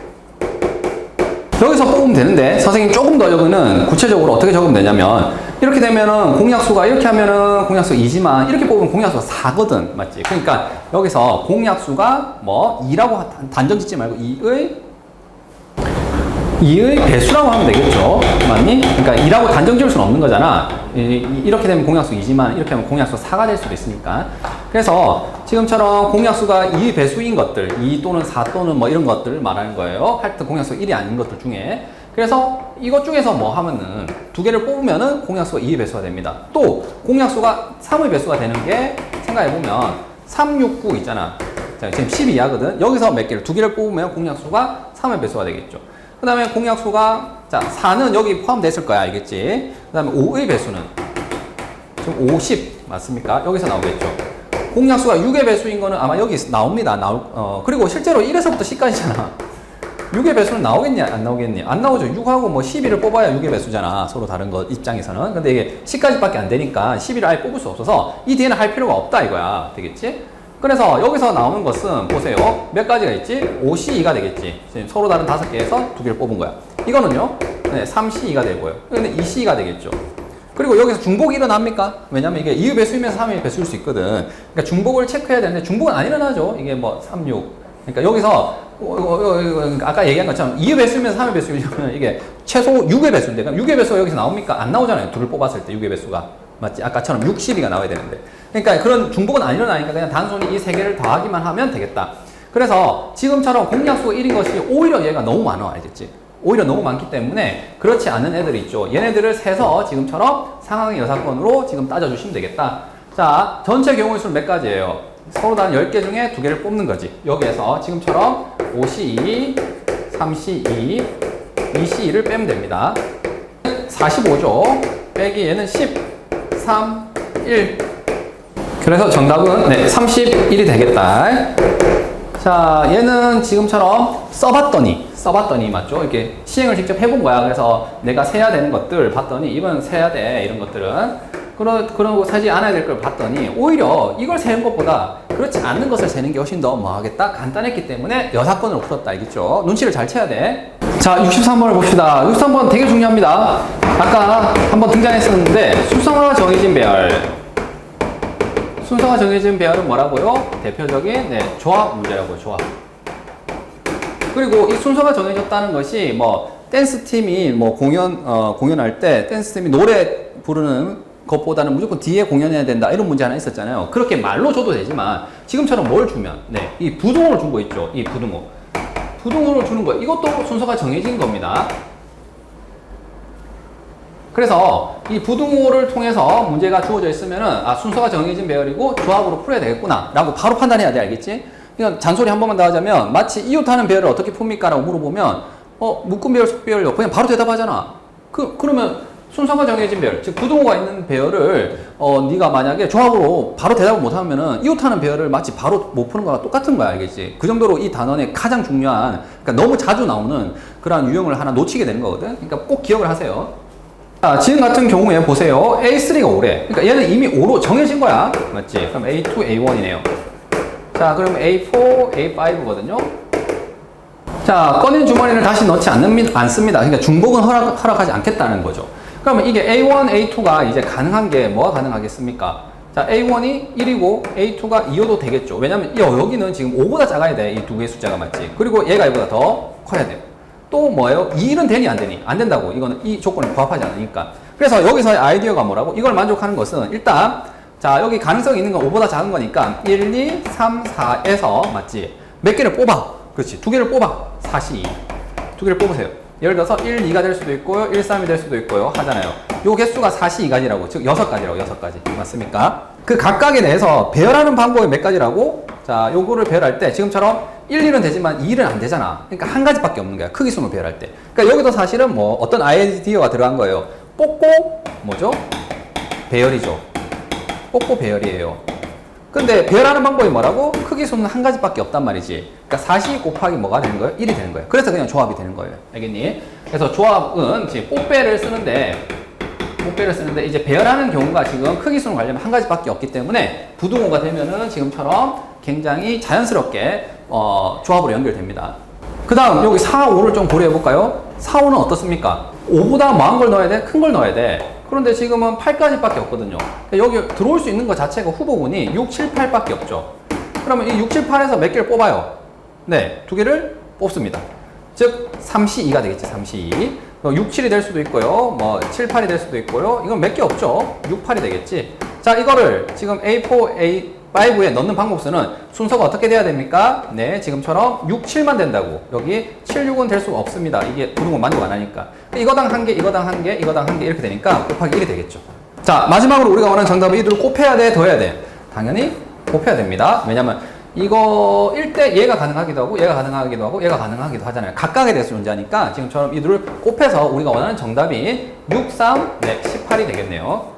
여기서 뽑으면 되는데 선생님 조금 더 여기는 구체적으로 어떻게 적으면 되냐면 이렇게 되면은 공약수가 이렇게 하면은 공약수가 2지만 이렇게 뽑으면 공약수가 4거든. 맞지? 그러니까 여기서 공약수가 뭐 2라고 단정 짓지 말고 2의 배수라고 하면 되겠죠. 맞니? 그러니까 2라고 단정 지을 수는 없는 거잖아. 이렇게 되면 공약수 2지만 이렇게 하면 공약수 4가 될 수도 있으니까. 그래서 지금처럼 공약수가 2의 배수인 것들, 2 또는 4 또는 뭐 이런 것들을 말하는 거예요. 하여튼 공약수가 1이 아닌 것들 중에. 그래서 이것 중에서 뭐 하면은 두 개를 뽑으면은 공약수가 2의 배수가 됩니다. 또 공약수가 3의 배수가 되는 게 생각해보면 3, 6, 9 있잖아. 자, 지금 12야거든. 여기서 몇 개를, 두 개를 뽑으면 공약수가 3의 배수가 되겠죠. 그 다음에 공약수가, 자, 4는 여기 포함됐을 거야. 알겠지? 그 다음에 5의 배수는 지금 50 맞습니까? 여기서 나오겠죠. 공약수가 6의 배수인 거는 아마 여기 나옵니다. 그리고 실제로 1에서부터 10까지잖아. 6의 배수는 나오겠니? 안 나오겠니? 안 나오죠. 6하고 뭐 12를 뽑아야 6의 배수잖아. 서로 다른 것 입장에서는. 근데 이게 10까지밖에 안 되니까 12를 아예 뽑을 수 없어서 이 뒤에는 할 필요가 없다 이거야. 되겠지? 그래서 여기서 나오는 것은 보세요. 몇 가지가 있지? 5C2가 되겠지. 지금 서로 다른 5개에서 두 개를 뽑은 거야. 이거는요. 네, 3C2가 되고요. 근데 2C2가 되겠죠. 그리고 여기서 중복이 일어납니까? 왜냐면 이게 2의 배수이면서 3의 배수일 수 있거든. 그러니까 중복을 체크해야 되는데 중복은 안 일어나죠. 이게 뭐 3, 6. 그러니까 여기서 아까 얘기한 것처럼 2의 배수이면서 3의 배수이면 이게 최소 6의 배수인데 그럼 6의 배수가 여기서 나옵니까? 안 나오잖아요. 둘을 뽑았을 때 6의 배수가. 맞지? 아까처럼 60이가 나와야 되는데. 그러니까 그런 중복은 안 일어나니까 그냥 단순히 이 세 개를 더하기만 하면 되겠다. 그래서 지금처럼 공약수가 1인 것이 오히려 얘가 너무 많아. 알겠지? 오히려 너무 많기 때문에 그렇지 않은 애들이 있죠. 얘네들을 세서 지금처럼 상황의 여사건으로 지금 따져주시면 되겠다. 자, 전체 경우의 수는 몇 가지예요? 서로 다른 10개 중에 2개를 뽑는 거지. 여기에서 지금처럼 5C2, 3C2, 2C2를 빼면 됩니다. 45죠. 빼기 얘는 10, 3, 1. 그래서 정답은 네, 31이 되겠다. 자, 얘는 지금처럼 써봤더니 맞죠? 이렇게 시행을 직접 해본 거야. 그래서 내가 세야 되는 것들 봤더니 이건 세야 돼. 이런 것들은. 그러고 세지 않아야 될 걸 봤더니 오히려 이걸 세는 것보다 그렇지 않는 것을 세는 게 훨씬 더 뭐 하겠다? 간단했기 때문에 여사건으로 풀었다. 알겠죠? 눈치를 잘 채야 돼. 자, 63번을 봅시다. 63번 되게 중요합니다. 아까 한번 등장했었는데 순서가 정해진 배열. 순서가 정해진 배열은 뭐라고요? 대표적인 조합 문제라고요. 조합. 그리고 이 순서가 정해졌다는 것이 뭐 댄스 팀이 뭐 공연할 때 댄스 팀이 노래 부르는 것보다는 무조건 뒤에 공연해야 된다 이런 문제 하나 있었잖아요. 그렇게 말로 줘도 되지만 지금처럼 뭘 주면 이 부등호를 준 거 있죠. 이 부등호를 주는 거 이것도 순서가 정해진 겁니다. 그래서 이 부등호를 통해서 문제가 주어져 있으면은 순서가 정해진 배열이고 조합으로 풀어야 되겠구나 라고 바로 판단해야 돼. 알겠지? 그냥 잔소리 한 번만 더 하자면 마치 이웃하는 배열을 어떻게 풉니까? 라고 물어보면 묶음 배열, 속배열요. 그냥 바로 대답하잖아. 그러면 순서가 정해진 배열, 즉 부등호가 있는 배열을 네가 만약에 조합으로 바로 대답을 못하면은 이웃하는 배열을 마치 바로 못 푸는 거랑 똑같은 거야. 알겠지? 그 정도로 이 단원의 가장 중요한, 그러니까 너무 자주 나오는 그러한 유형을 하나 놓치게 되는 거거든. 그러니까 꼭 기억을 하세요. 자, 지금 같은 경우에 보세요. A3가 5래. 그러니까 얘는 이미 5로 정해진 거야. 맞지? 그럼 A2, A1이네요. 자, 그럼 A4, A5거든요. 자, 꺼낸 주머니를 다시 넣지 않습니다. 그러니까 중복은 허락하지 않겠다는 거죠. 그러면 이게 A1, A2가 이제 가능한 게 뭐가 가능하겠습니까? 자, A1이 1이고 A2가 2여도 되겠죠. 왜냐면 여기는 지금 5보다 작아야 돼. 이 두 개의 숫자가 맞지? 그리고 얘가 이보다 더 커야 돼요. 또 뭐예요? 2는 되니 안 되니? 안 된다고. 이거는 이 조건에 부합하지 않으니까. 그래서 여기서의 아이디어가 뭐라고? 이걸 만족하는 것은 일단 자, 여기 가능성이 있는 건 5보다 작은 거니까 1, 2, 3, 4에서 맞지? 몇 개를 뽑아. 그렇지. 두 개를 뽑아. 4, 2. 두 개를 뽑으세요. 예를 들어서 1, 2가 될 수도 있고요. 1, 3이 될 수도 있고요. 하잖아요. 요 개수가 4, 2가지라고. 즉 6가지라고. 6가지. 맞습니까? 그 각각에 대해서 배열하는 방법이 몇 가지라고? 자, 요거를 배열할 때 지금처럼 1, 1은 되지만 2는 안 되잖아. 그러니까 한 가지밖에 없는 거야. 크기 순을 배열할 때. 그러니까 여기도 사실은 뭐 어떤 아이디어가 들어간 거예요. 뽑고 뭐죠? 배열이죠. 뽑고 배열이에요. 근데 배열하는 방법이 뭐라고? 크기 수는 한 가지밖에 없단 말이지. 그러니까 4시 곱하기 뭐가 되는 거예요? 1이 되는 거예요. 그래서 그냥 조합이 되는 거예요. 알겠니? 그래서 조합은 지금 뽑배를 쓰는데 꽃배를 쓰는데 이제 배열하는 경우가 지금 크기 수는 관련면 한 가지밖에 없기 때문에 부등호가 되면은 지금처럼 굉장히 자연스럽게 조합으로 연결됩니다. 그 다음 여기 4, 5를 좀 고려해 볼까요? 4, 5는 어떻습니까? 5보다 뭐한 걸 넣어야 돼? 큰 걸 넣어야 돼. 그런데 지금은 8까지밖에 없거든요. 여기 들어올 수 있는 것 자체가 후보군이 6, 7, 8밖에 없죠. 그러면 이 6, 7, 8에서 몇 개를 뽑아요? 네, 2개를 뽑습니다. 즉 3C2가 되겠지. 3C2. 6, 7이 될 수도 있고요. 뭐 7, 8이 될 수도 있고요. 이건 몇 개 없죠. 6, 8이 되겠지. 자, 이거를 지금 A4, A5에 넣는 방법수는 순서가 어떻게 돼야 됩니까? 네, 지금처럼 6, 7만 된다고. 여기 7, 6은 될 수가 없습니다. 이게 부등호 만족 안 하니까. 이거당 한 개, 이거당 한 개, 이거당 한 개 이렇게 되니까 곱하기 1이 되겠죠. 자, 마지막으로 우리가 원하는 정답은 이들을 곱해야 돼, 더해야 돼? 당연히 곱해야 됩니다. 왜냐면 이거 1대 얘가 가능하기도 하고 얘가 가능하기도 하고 얘가 가능하기도 하잖아요. 각각에 대해서 존재하니까 지금처럼 이들을 곱해서 우리가 원하는 정답이 6, 3, 네, 18이 되겠네요.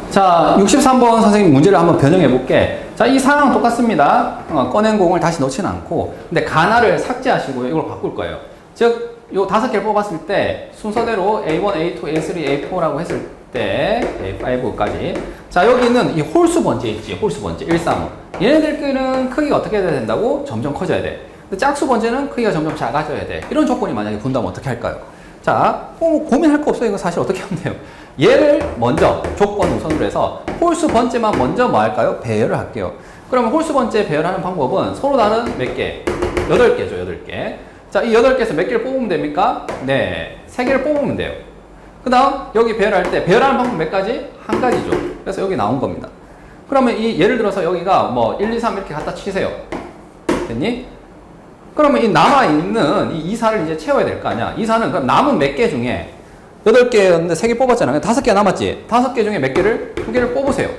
자, 63번 선생님 문제를 한번 변형해 볼게. 자, 이 상황 똑같습니다. 꺼낸 공을 다시 넣지는 않고 근데 가나를 삭제하시고요. 이걸 바꿀 거예요. 즉, 요 5개를 뽑았을 때 순서대로 A1, A2, A3, A4라고 했을 때 A5까지. 자, 여기 있는 이 홀수 번째 있지. 홀수 번째 1, 3, 5. 얘네들끼리는 크기가 어떻게 돼야 된다고? 점점 커져야 돼. 근데 짝수 번째는 크기가 점점 작아져야 돼. 이런 조건이 만약에 분다면 어떻게 할까요? 자, 뭐 고민할 거 없어요. 이거 사실 어떻게 하면 돼요? 얘를 먼저 조건 우선으로 해서 홀수 번째만 먼저 뭐 할까요? 배열을 할게요. 그러면 홀수 번째 배열하는 방법은 서로 다른 몇 개? 8개죠, 8개. 자, 이 8개에서 몇 개를 뽑으면 됩니까? 네, 3개를 뽑으면 돼요. 그 다음 여기 배열할 때 배열하는 방법 몇 가지? 한 가지죠. 그래서 여기 나온 겁니다. 그러면 이 예를 들어서 여기가 뭐 1, 2, 3 이렇게 갖다 치세요. 됐니? 그러면 이 남아있는 이 2사를 이제 채워야 될 거 아니야. 2사는 그럼 남은 몇 개 중에 8개였는데 3개 뽑았잖아. 5개 남았지? 5개 중에 몇 개를? 2개를 뽑으세요.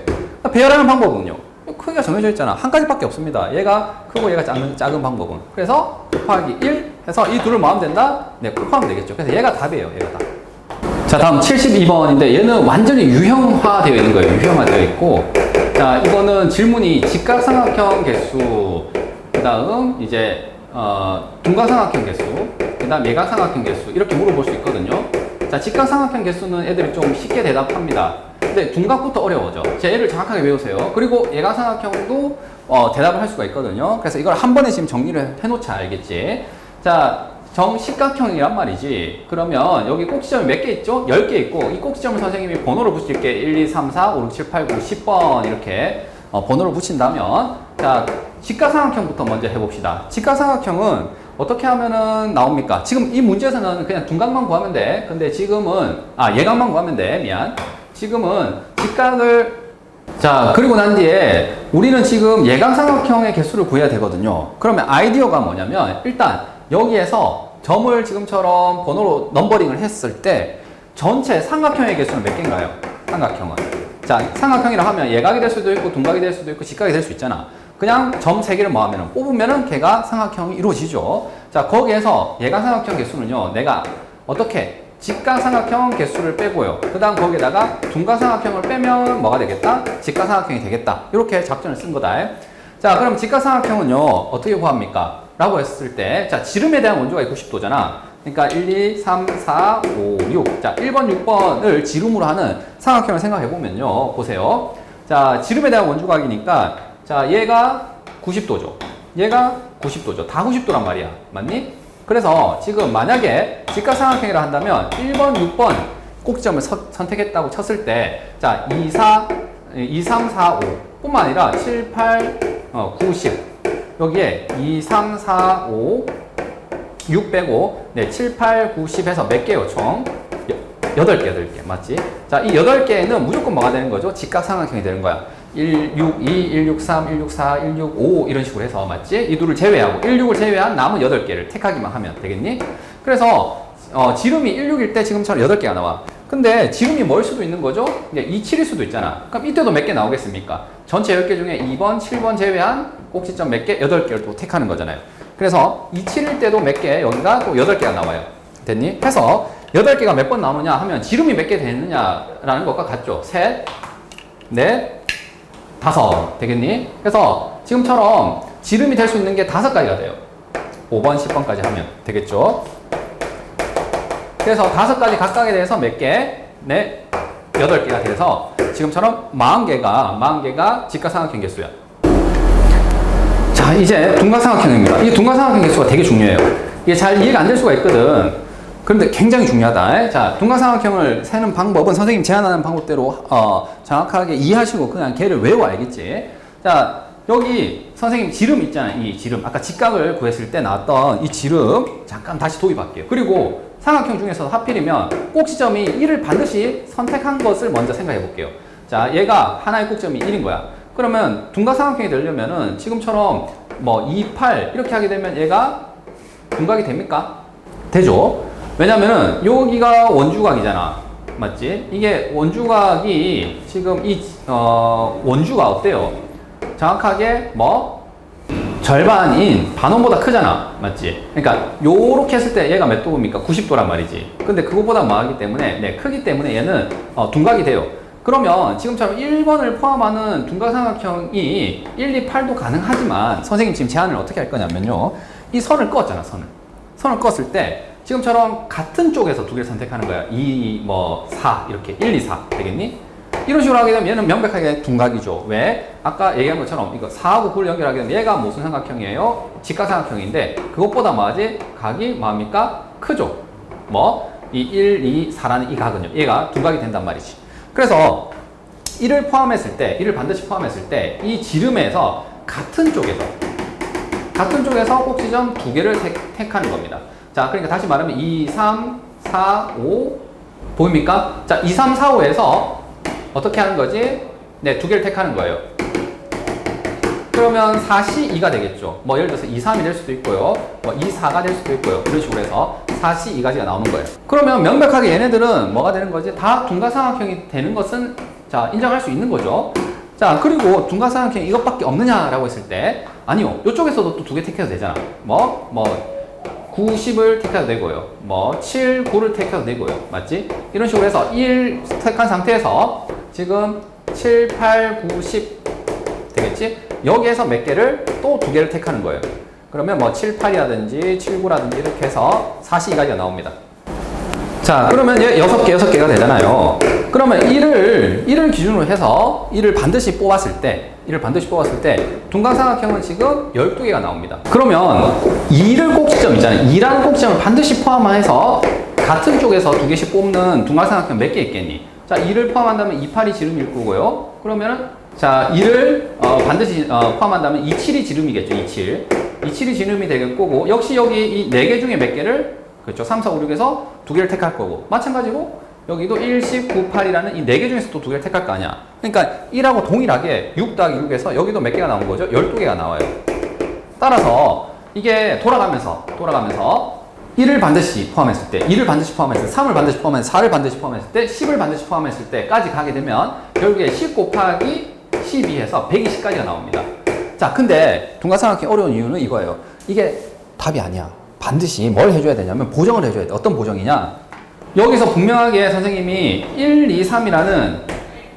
배열하는 방법은요. 크기가 정해져 있잖아. 한 가지밖에 없습니다. 얘가 크고 얘가 작은 방법은. 그래서 곱하기 1 해서 이 둘을 모으면 된다? 네, 곱하면 되겠죠. 그래서 얘가 답이에요. 얘가 답. 자, 다음 72번인데 얘는 완전히 유형화되어 있는 거예요. 유형화되어 있고. 자, 이거는 질문이 직각삼각형 개수, 그 다음 이제 둔각삼각형 개수, 그 다음 예각삼각형 개수 이렇게 물어볼 수 있거든요. 자, 직각삼각형 개수는 애들이 좀 쉽게 대답합니다. 근데 둔각부터 어려워져. 제 얘를 정확하게 외우세요. 그리고 예각삼각형도 대답을 할 수가 있거든요. 그래서 이걸 한 번에 지금 정리를 해놓자 알겠지? 자, 정식각형이란 말이지. 그러면 여기 꼭지점이 몇 개 있죠? 10개 있고 이 꼭지점을 선생님이 번호를 붙일게. 1, 2, 3, 4, 5, 6, 7, 8, 9, 10번 이렇게 번호를 붙인다면 자, 직각삼각형부터 먼저 해봅시다. 직각삼각형은 어떻게 하면은 나옵니까? 지금 이 문제에서는 그냥 둔각만 구하면 돼. 근데 지금은 예각만 구하면 돼. 미안. 지금은 직각을 자, 그리고 난 뒤에 우리는 지금 예각삼각형의 개수를 구해야 되거든요. 그러면 아이디어가 뭐냐면 일단 여기에서 점을 지금처럼 번호로 넘버링을 했을 때 전체 삼각형의 개수는 몇 개인가요? 삼각형은. 자, 삼각형이라 하면 예각이 될 수도 있고 둔각이 될 수도 있고 직각이 될 수 있잖아. 그냥 점 3개를 모으면 뽑으면은 걔가 삼각형이 이루어지죠. 자, 거기에서 예각삼각형 개수는요. 내가 어떻게 직각삼각형 개수를 빼고요. 그 다음 거기에다가 둔각삼각형을 빼면 뭐가 되겠다? 직각삼각형이 되겠다. 이렇게 작전을 쓴 거다. 자, 그럼 직각삼각형은요. 어떻게 구합니까? 라고 했을 때, 자, 지름에 대한 원주각이 90도잖아. 그러니까 1, 2, 3, 4, 5, 6. 자, 1번, 6번을 지름으로 하는 삼각형을 생각해보면요. 보세요. 자, 지름에 대한 원주각이니까, 자, 얘가 90도죠. 얘가 90도죠. 다 90도란 말이야. 맞니? 그래서 지금 만약에 직각삼각형이라 한다면 1번, 6번 꼭지점을 선택했다고 쳤을 때, 자, 2, 3, 4, 5 뿐만 아니라 7, 8, 9, 10. 여기에 2, 3, 4, 5, 6 빼고, 네, 7, 8, 9, 10 해서 몇 개요, 총? 8개. 맞지? 자, 이 8개는 무조건 뭐가 되는 거죠? 직각삼각형이 되는 거야. 1, 6, 2, 1, 6, 3, 1, 6, 4, 1, 6, 5 이런 식으로 해서 맞지? 이 둘을 제외하고 1, 6을 제외한 남은 8개를 택하기만 하면 되겠니? 그래서 지름이 1, 6일 때 지금처럼 8개가 나와. 근데 지름이 뭐일 수도 있는 거죠? 이제 2, 7일 수도 있잖아. 그럼 이때도 몇 개 나오겠습니까? 전체 10개 중에 2번, 7번 제외한 꼭지점 몇 개? 8개를 또 택하는 거잖아요. 그래서 2, 7일 때도 몇 개? 여기가 또 8개가 나와요. 됐니? 해서 8개가 몇 번 나오느냐 하면 지름이 몇 개 되느냐라는 것과 같죠. 셋, 넷, 5 되겠니? 그래서 지금처럼 지름이 될 수 있는 게 5가지가 돼요. 5번, 10번까지 하면 되겠죠. 그래서 5가지 각각에 대해서 몇 개? 네, 8개가 돼서 지금처럼 40개가 직각삼각형 개수야. 자, 이제 둔각삼각형입니다. 이 둔각삼각형 개수가 되게 중요해요. 이게 잘 이해가 안 될 수가 있거든. 그런데 굉장히 중요하다. 자, 둔각삼각형을 세는 방법은 선생님 제안하는 방법대로 정확하게 이해하시고 그냥 걔를 외워야겠지. 자, 여기 선생님 지름 있잖아요. 이 지름. 아까 직각을 구했을 때 나왔던 이 지름 잠깐 다시 도입할게요. 그리고 삼각형 중에서 하필이면 꼭지점이 1을 반드시 선택한 것을 먼저 생각해 볼게요. 자, 얘가 하나의 꼭지점이 1인 거야. 그러면 둔각삼각형이 되려면은 지금처럼 뭐 2, 8 이렇게 하게 되면 얘가 둔각이 됩니까? 되죠. 왜냐면은 여기가 원주각이잖아. 맞지? 이게 원주각이 지금 이 원주가 어때요? 정확하게 뭐 절반인 반원보다 크잖아. 맞지? 그러니까 요렇게 했을 때 얘가 몇 도입니까? 90도란 말이지. 근데 그거보다 많기 때문에 네, 크기 때문에 얘는 둔각이 돼요. 그러면 지금처럼 1번을 포함하는 둔각삼각형이 1, 2, 8도 가능하지만 선생님 지금 제안을 어떻게 할 거냐면요. 이 선을 그었잖아. 선을 그었을 때 지금처럼 같은 쪽에서 두 개를 선택하는 거야. 2, 뭐 4 이렇게 1, 2, 4 되겠니? 이런 식으로 하게 되면 얘는 명백하게 둔각이죠. 왜? 아까 얘기한 것처럼 이거 4하고 9를 연결하게 되면 얘가 무슨 삼각형이에요? 직각삼각형인데 그것보다 뭐하지? 각이 뭐합니까? 크죠. 뭐? 이 1, 2, 4라는 이 각은요. 얘가 둔각이 된단 말이지. 그래서 1을 포함했을 때, 1을 반드시 포함했을 때 이 지름에서 같은 쪽에서 꼭지점 두 개를 택하는 겁니다. 자, 그러니까 다시 말하면 2, 3, 4, 5 보입니까? 자, 2, 3, 4, 5에서 어떻게 하는 거지? 네, 두 개를 택하는 거예요. 그러면 4C 2가 되겠죠. 뭐 예를 들어서 2, 3이 될 수도 있고요. 뭐 2, 4가 될 수도 있고요. 이런 식으로 해서 4C 2가지가 나오는 거예요. 그러면 명백하게 얘네들은 뭐가 되는 거지? 다 둔각삼각형이 되는 것은 자, 인정할 수 있는 거죠. 자, 그리고 둔각삼각형이 이것밖에 없느냐라고 했을 때 아니요. 이쪽에서도 또 두 개 택해도 되잖아. 뭐 9, 10을 택해도 되고요. 뭐 7, 9를 택해도 되고요. 맞지? 이런 식으로 해서 1 택한 상태에서 지금 7, 8, 9, 10 되겠지? 여기에서 몇 개를 또 두 개를 택하는 거예요. 그러면 뭐 7, 8이라든지 7, 9라든지 이렇게 해서 4C 2가지가 나옵니다. 자, 그러면 얘 6개가 되잖아요. 그러면 1을 기준으로 해서 1을 반드시 뽑았을 때 둔각삼각형은 지금 12개가 나옵니다. 그러면 2를 꼭지점 있잖아요. 2라는 꼭지점을 반드시 포함해서 같은 쪽에서 두 개씩 뽑는 둔각삼각형 몇 개 있겠니? 자, 2를 포함한다면 2, 8이 지름일 거고요. 그러면은 자, 2를 반드시 포함한다면 2, 7이 지름이겠죠. 2, 7. 2, 7이 지름이 될 거고 역시 여기 이 4개 중에 몇 개를 그렇죠. 3, 4, 5, 6에서 두 개를 택할 거고 마찬가지로 여기도 1, 10, 9, 8이라는 이 4개 중에서 또 두 개를 택할 거 아니야. 그러니까 1하고 동일하게 6 더하기 6에서 여기도 몇 개가 나온 거죠? 12개가 나와요. 따라서 이게 돌아가면서 1을 반드시 포함했을 때, 2를 반드시 포함했을 때, 3을 반드시 포함했을 때, 4를 반드시 포함했을 때, 10을 반드시 포함했을 때까지 가게 되면 결국에 10 곱하기 12 해서 120까지가 나옵니다. 자, 근데 둔각삼각형이 어려운 이유는 이거예요. 이게 답이 아니야. 반드시 뭘 해줘야 되냐면 보정을 해줘야 돼. 어떤 보정이냐? 여기서 분명하게 선생님이 1, 2, 3이라는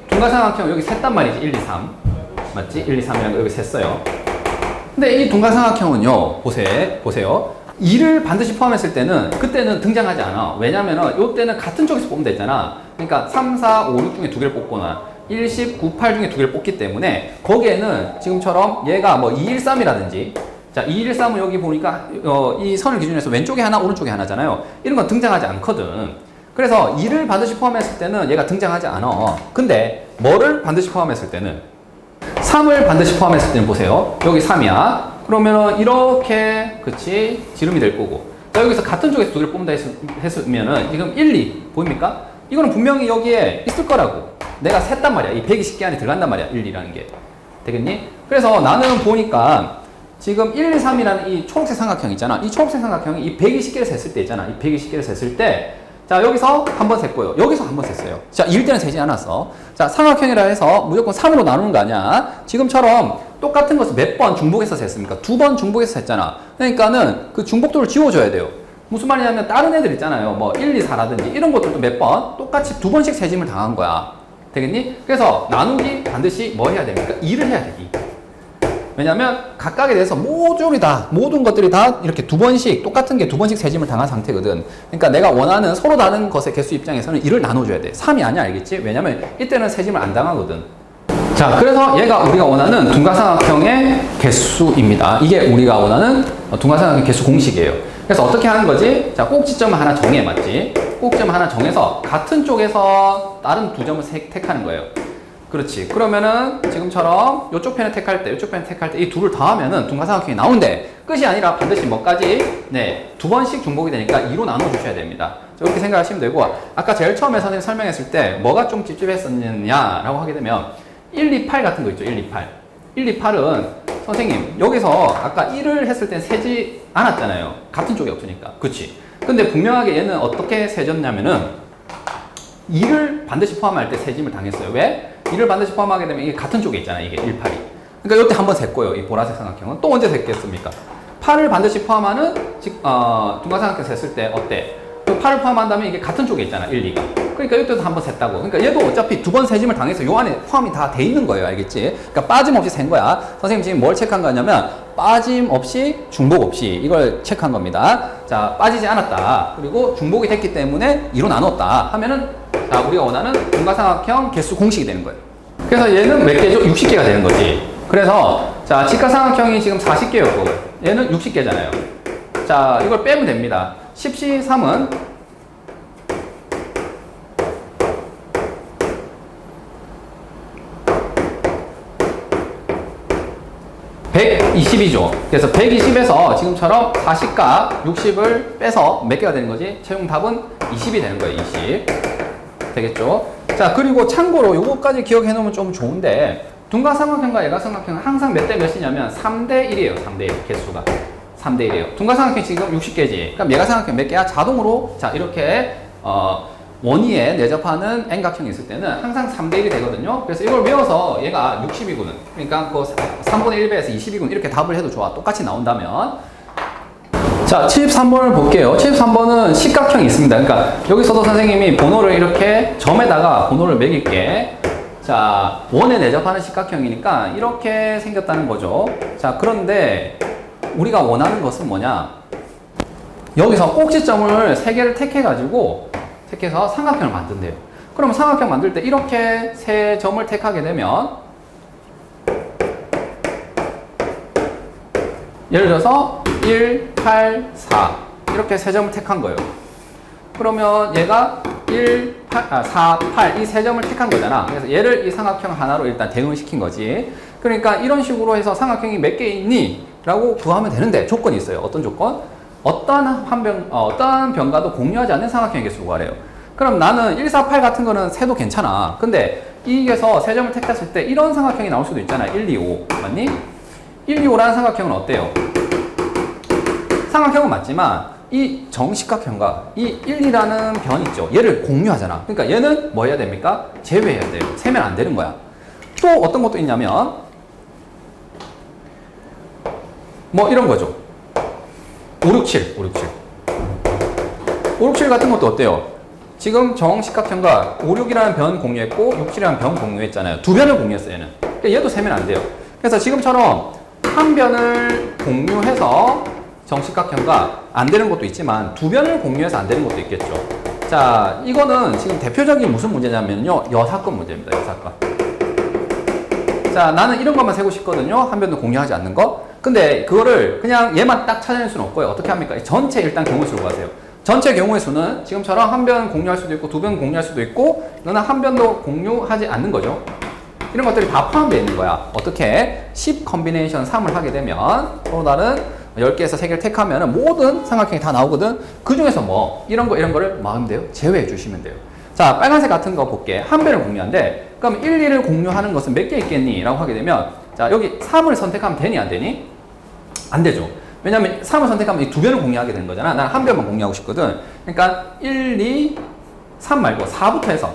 둔각삼각형 여기 셌단 말이지. 1, 2, 3 맞지? 1, 2, 3이라는 거 여기 셌어요. 근데 이 둔각삼각형은요 보세요 2를 반드시 포함했을 때는 그때는 등장하지 않아. 왜냐면은 요때는 같은 쪽에서 뽑으면 되잖아. 그러니까 3, 4, 5, 6 중에 두 개를 뽑거나 1, 10, 9, 8 중에 두 개를 뽑기 때문에 거기에는 지금처럼 얘가 뭐 2, 1, 3이라든지 자, 2, 1, 3은 여기 보니까 이 선을 기준으로 해서 왼쪽에 하나 오른쪽에 하나잖아요. 이런 건 등장하지 않거든. 그래서 2를 반드시 포함했을 때는 얘가 등장하지 않아. 근데 뭐를 반드시 포함했을 때는 3을 반드시 포함했을 때는 보세요. 여기 3이야. 그러면은 이렇게 그치 지름이 될 거고 자, 여기서 같은 쪽에서 두 개를 뽑는다 했으면은 지금 1, 2 보입니까? 이거는 분명히 여기에 있을 거라고 내가 셌단 말이야. 이 120개 안에 들어간단 말이야. 1, 2라는 게 되겠니? 그래서 나는 보니까 지금 1, 2, 3이라는 이 초록색 삼각형 있잖아. 이 초록색 삼각형이 이 120개를 셌을 때 있잖아. 이 120개를 셌을 때 자, 여기서 한 번 셌고요. 여기서 한 번 셌어요. 자, 이럴 때는 세지 않았어. 자, 삼각형이라 해서 무조건 3으로 나누는 거 아니야. 지금처럼 똑같은 것을 몇 번 중복해서 셌습니까? 2번 중복해서 셌잖아. 그러니까는 그 중복도를 지워줘야 돼요. 무슨 말이냐면 다른 애들 있잖아요. 뭐 1, 2, 4라든지 이런 것들도 몇 번 똑같이 2번씩 세짐을 당한 거야. 되겠니? 그래서 나누기 반드시 뭐 해야 됩니까? 2를 해야 돼. 왜냐면 각각에 대해서 모든 것들이 다 이렇게 두 번씩 똑같은 게 두 번씩 세짐을 당한 상태거든. 그러니까 내가 원하는 서로 다른 것의 개수 입장에서는 2를 나눠줘야 돼. 3이 아니야, 알겠지? 왜냐면 이때는 세짐을 안 당하거든. 자, 그래서 얘가 우리가 원하는 둔각삼각형의 개수입니다. 이게 우리가 원하는 둔각삼각형 개수 공식이에요. 그래서 어떻게 하는 거지? 자, 꼭지점을 하나 정해, 맞지? 꼭지점 하나 정해서 같은 쪽에서 다른 두 점을 택하는 거예요. 그렇지. 그러면은 지금처럼 이쪽 편을 택할 때, 이쪽 편을 택할 때 이 둘을 더하면은 둔각삼각형이 나오는데 끝이 아니라 반드시 뭐까지? 네, 두 번씩 중복이 되니까 2로 나눠주셔야 됩니다. 이렇게 생각하시면 되고, 아까 제일 처음에 선생님 설명했을 때 뭐가 좀 찝찝했었느냐라고 하게 되면 1, 2, 8 같은 거 있죠. 1, 2, 8. 1, 2, 8은 선생님 여기서 아까 1을 했을 땐 세지 않았잖아요. 같은 쪽이 없으니까. 그치? 근데 분명하게 얘는 어떻게 세졌냐면은 2를 반드시 포함할 때 세짐을 당했어요. 왜? 2를 반드시 포함하게 되면 이게 같은 쪽에 있잖아요. 이게 1, 8이. 그러니까 이때 한번 셌고요. 이 보라색 삼각형은. 또 언제 셌겠습니까? 8을 반드시 포함하는 둔각삼각형 셌을 때 어때? 8을 포함한다면 이게 같은 쪽에 있잖아. 1, 2가. 그러니까 이때도 한번 셌다고. 그러니까 얘도 어차피 두 번 세짐을 당해서 요 안에 포함이 다 돼 있는 거예요. 알겠지? 그러니까 빠짐없이 센 거야. 선생님 지금 뭘 체크한 거냐면 빠짐없이 중복 없이 이걸 체크한 겁니다. 자, 빠지지 않았다. 그리고 중복이 됐기 때문에 2로 나눴다 하면은 자, 우리가 원하는 둔각삼각형 개수 공식이 되는 거예요. 그래서 얘는 몇 개죠? 60개가 되는 거지. 그래서 자, 직각삼각형이 지금 40개였고 얘는 60개잖아요. 자, 이걸 빼면 됩니다. 10C3은 120이죠. 그래서 120에서 지금처럼 40과 60을 빼서 몇 개가 되는 거지? 최종 답은 20이 되는 거예요. 20. 되겠죠? 자, 그리고 참고로 요거까지 기억해 놓으면 좀 좋은데 둔각삼각형과 예각삼각형은 항상 몇 대 몇이냐면 3대 1이에요. 3대 1 개수가. 3대 1이에요. 둔각삼각형이 지금 60개지. 그럼 예각삼각형 몇 개야? 자동으로 자, 이렇게 원위에 내접하는 N각형이 있을 때는 항상 3대 1이 되거든요. 그래서 이걸 외워서 얘가 60이군. 그러니까 그 3분의 1배에서 20이군. 이렇게 답을 해도 좋아. 똑같이 나온다면. 자, 73번을 볼게요. 73번은 식각형이 있습니다. 그러니까 여기서도 선생님이 번호를 이렇게 점에다가 번호를 매길게. 자, 원에 내접하는 식각형이니까 이렇게 생겼다는 거죠. 자, 그런데 우리가 원하는 것은 뭐냐? 여기서 꼭지점을 3개를 택해서 삼각형을 만든대요. 그러면 삼각형 만들 때 이렇게 세 점을 택하게 되면 예를 들어서 1, 8, 4 이렇게 세 점을 택한 거예요. 그러면 얘가 4, 8 이 세 점을 택한 거잖아. 그래서 얘를 이 삼각형 하나로 일단 대응을 시킨 거지. 그러니까 이런 식으로 해서 삼각형이 몇 개 있니? 라고 구하면 되는데 조건이 있어요. 어떤 조건? 어떠한 변과도 공유하지 않는 삼각형의 개수를 구하래요. 그럼 나는 1, 4, 8 같은 거는 세도 괜찮아. 근데 이게서 세 점을 택했을 때 이런 삼각형이 나올 수도 있잖아. 1, 2, 5. 맞니? 1, 2, 5라는 삼각형은 어때요? 삼각형은 맞지만 이 정식각형과 이 1, 2라는 변 있죠. 얘를 공유하잖아. 그러니까 얘는 뭐 해야 됩니까? 제외해야 돼요. 세면 안 되는 거야. 또 어떤 것도 있냐면 뭐 이런 거죠. 5, 6, 7. 5, 6, 7 같은 것도 어때요? 지금 정식각형과 5, 6이라는 변 공유했고 6, 7이라는 변 공유했잖아요. 두 변을 공유했어요. 얘는. 그러니까 얘도 세면 안 돼요. 그래서 지금처럼 한 변을 공유해서 정식각형과 안 되는 것도 있지만 두 변을 공유해서 안 되는 것도 있겠죠. 자, 이거는 지금 대표적인 무슨 문제냐면요. 여사건 문제입니다. 여사건. 자, 나는 이런 것만 세고 싶거든요. 한 변도 공유하지 않는 거. 근데 그거를 그냥 얘만 딱 찾아낼 수는 없고요. 어떻게 합니까? 전체 일단 경우의 수를 구하세요. 전체 경우의 수는 지금처럼 한 변 공유할 수도 있고 두 변 공유할 수도 있고 너는 한 변도 공유하지 않는 거죠. 이런 것들이 다 포함되어 있는 거야. 어떻게? 10 컨비네이션 3을 하게 되면 서로 다른 10개에서 3개를 택하면 모든 삼각형이 다 나오거든. 그 중에서 뭐 이런 거를 마음대로 제외해 주시면 돼요. 자, 빨간색 같은 거 볼게. 한 변을 공유한데 그럼 1, 2를 공유하는 것은 몇 개 있겠니? 라고 하게 되면 자, 여기 3을 선택하면 되니 안 되니? 안 되죠. 왜냐면 3을 선택하면 이 두 변을 공유하게 되는 거잖아. 난 한 변만 공유하고 싶거든. 그러니까 1, 2, 3 말고 4부터 해서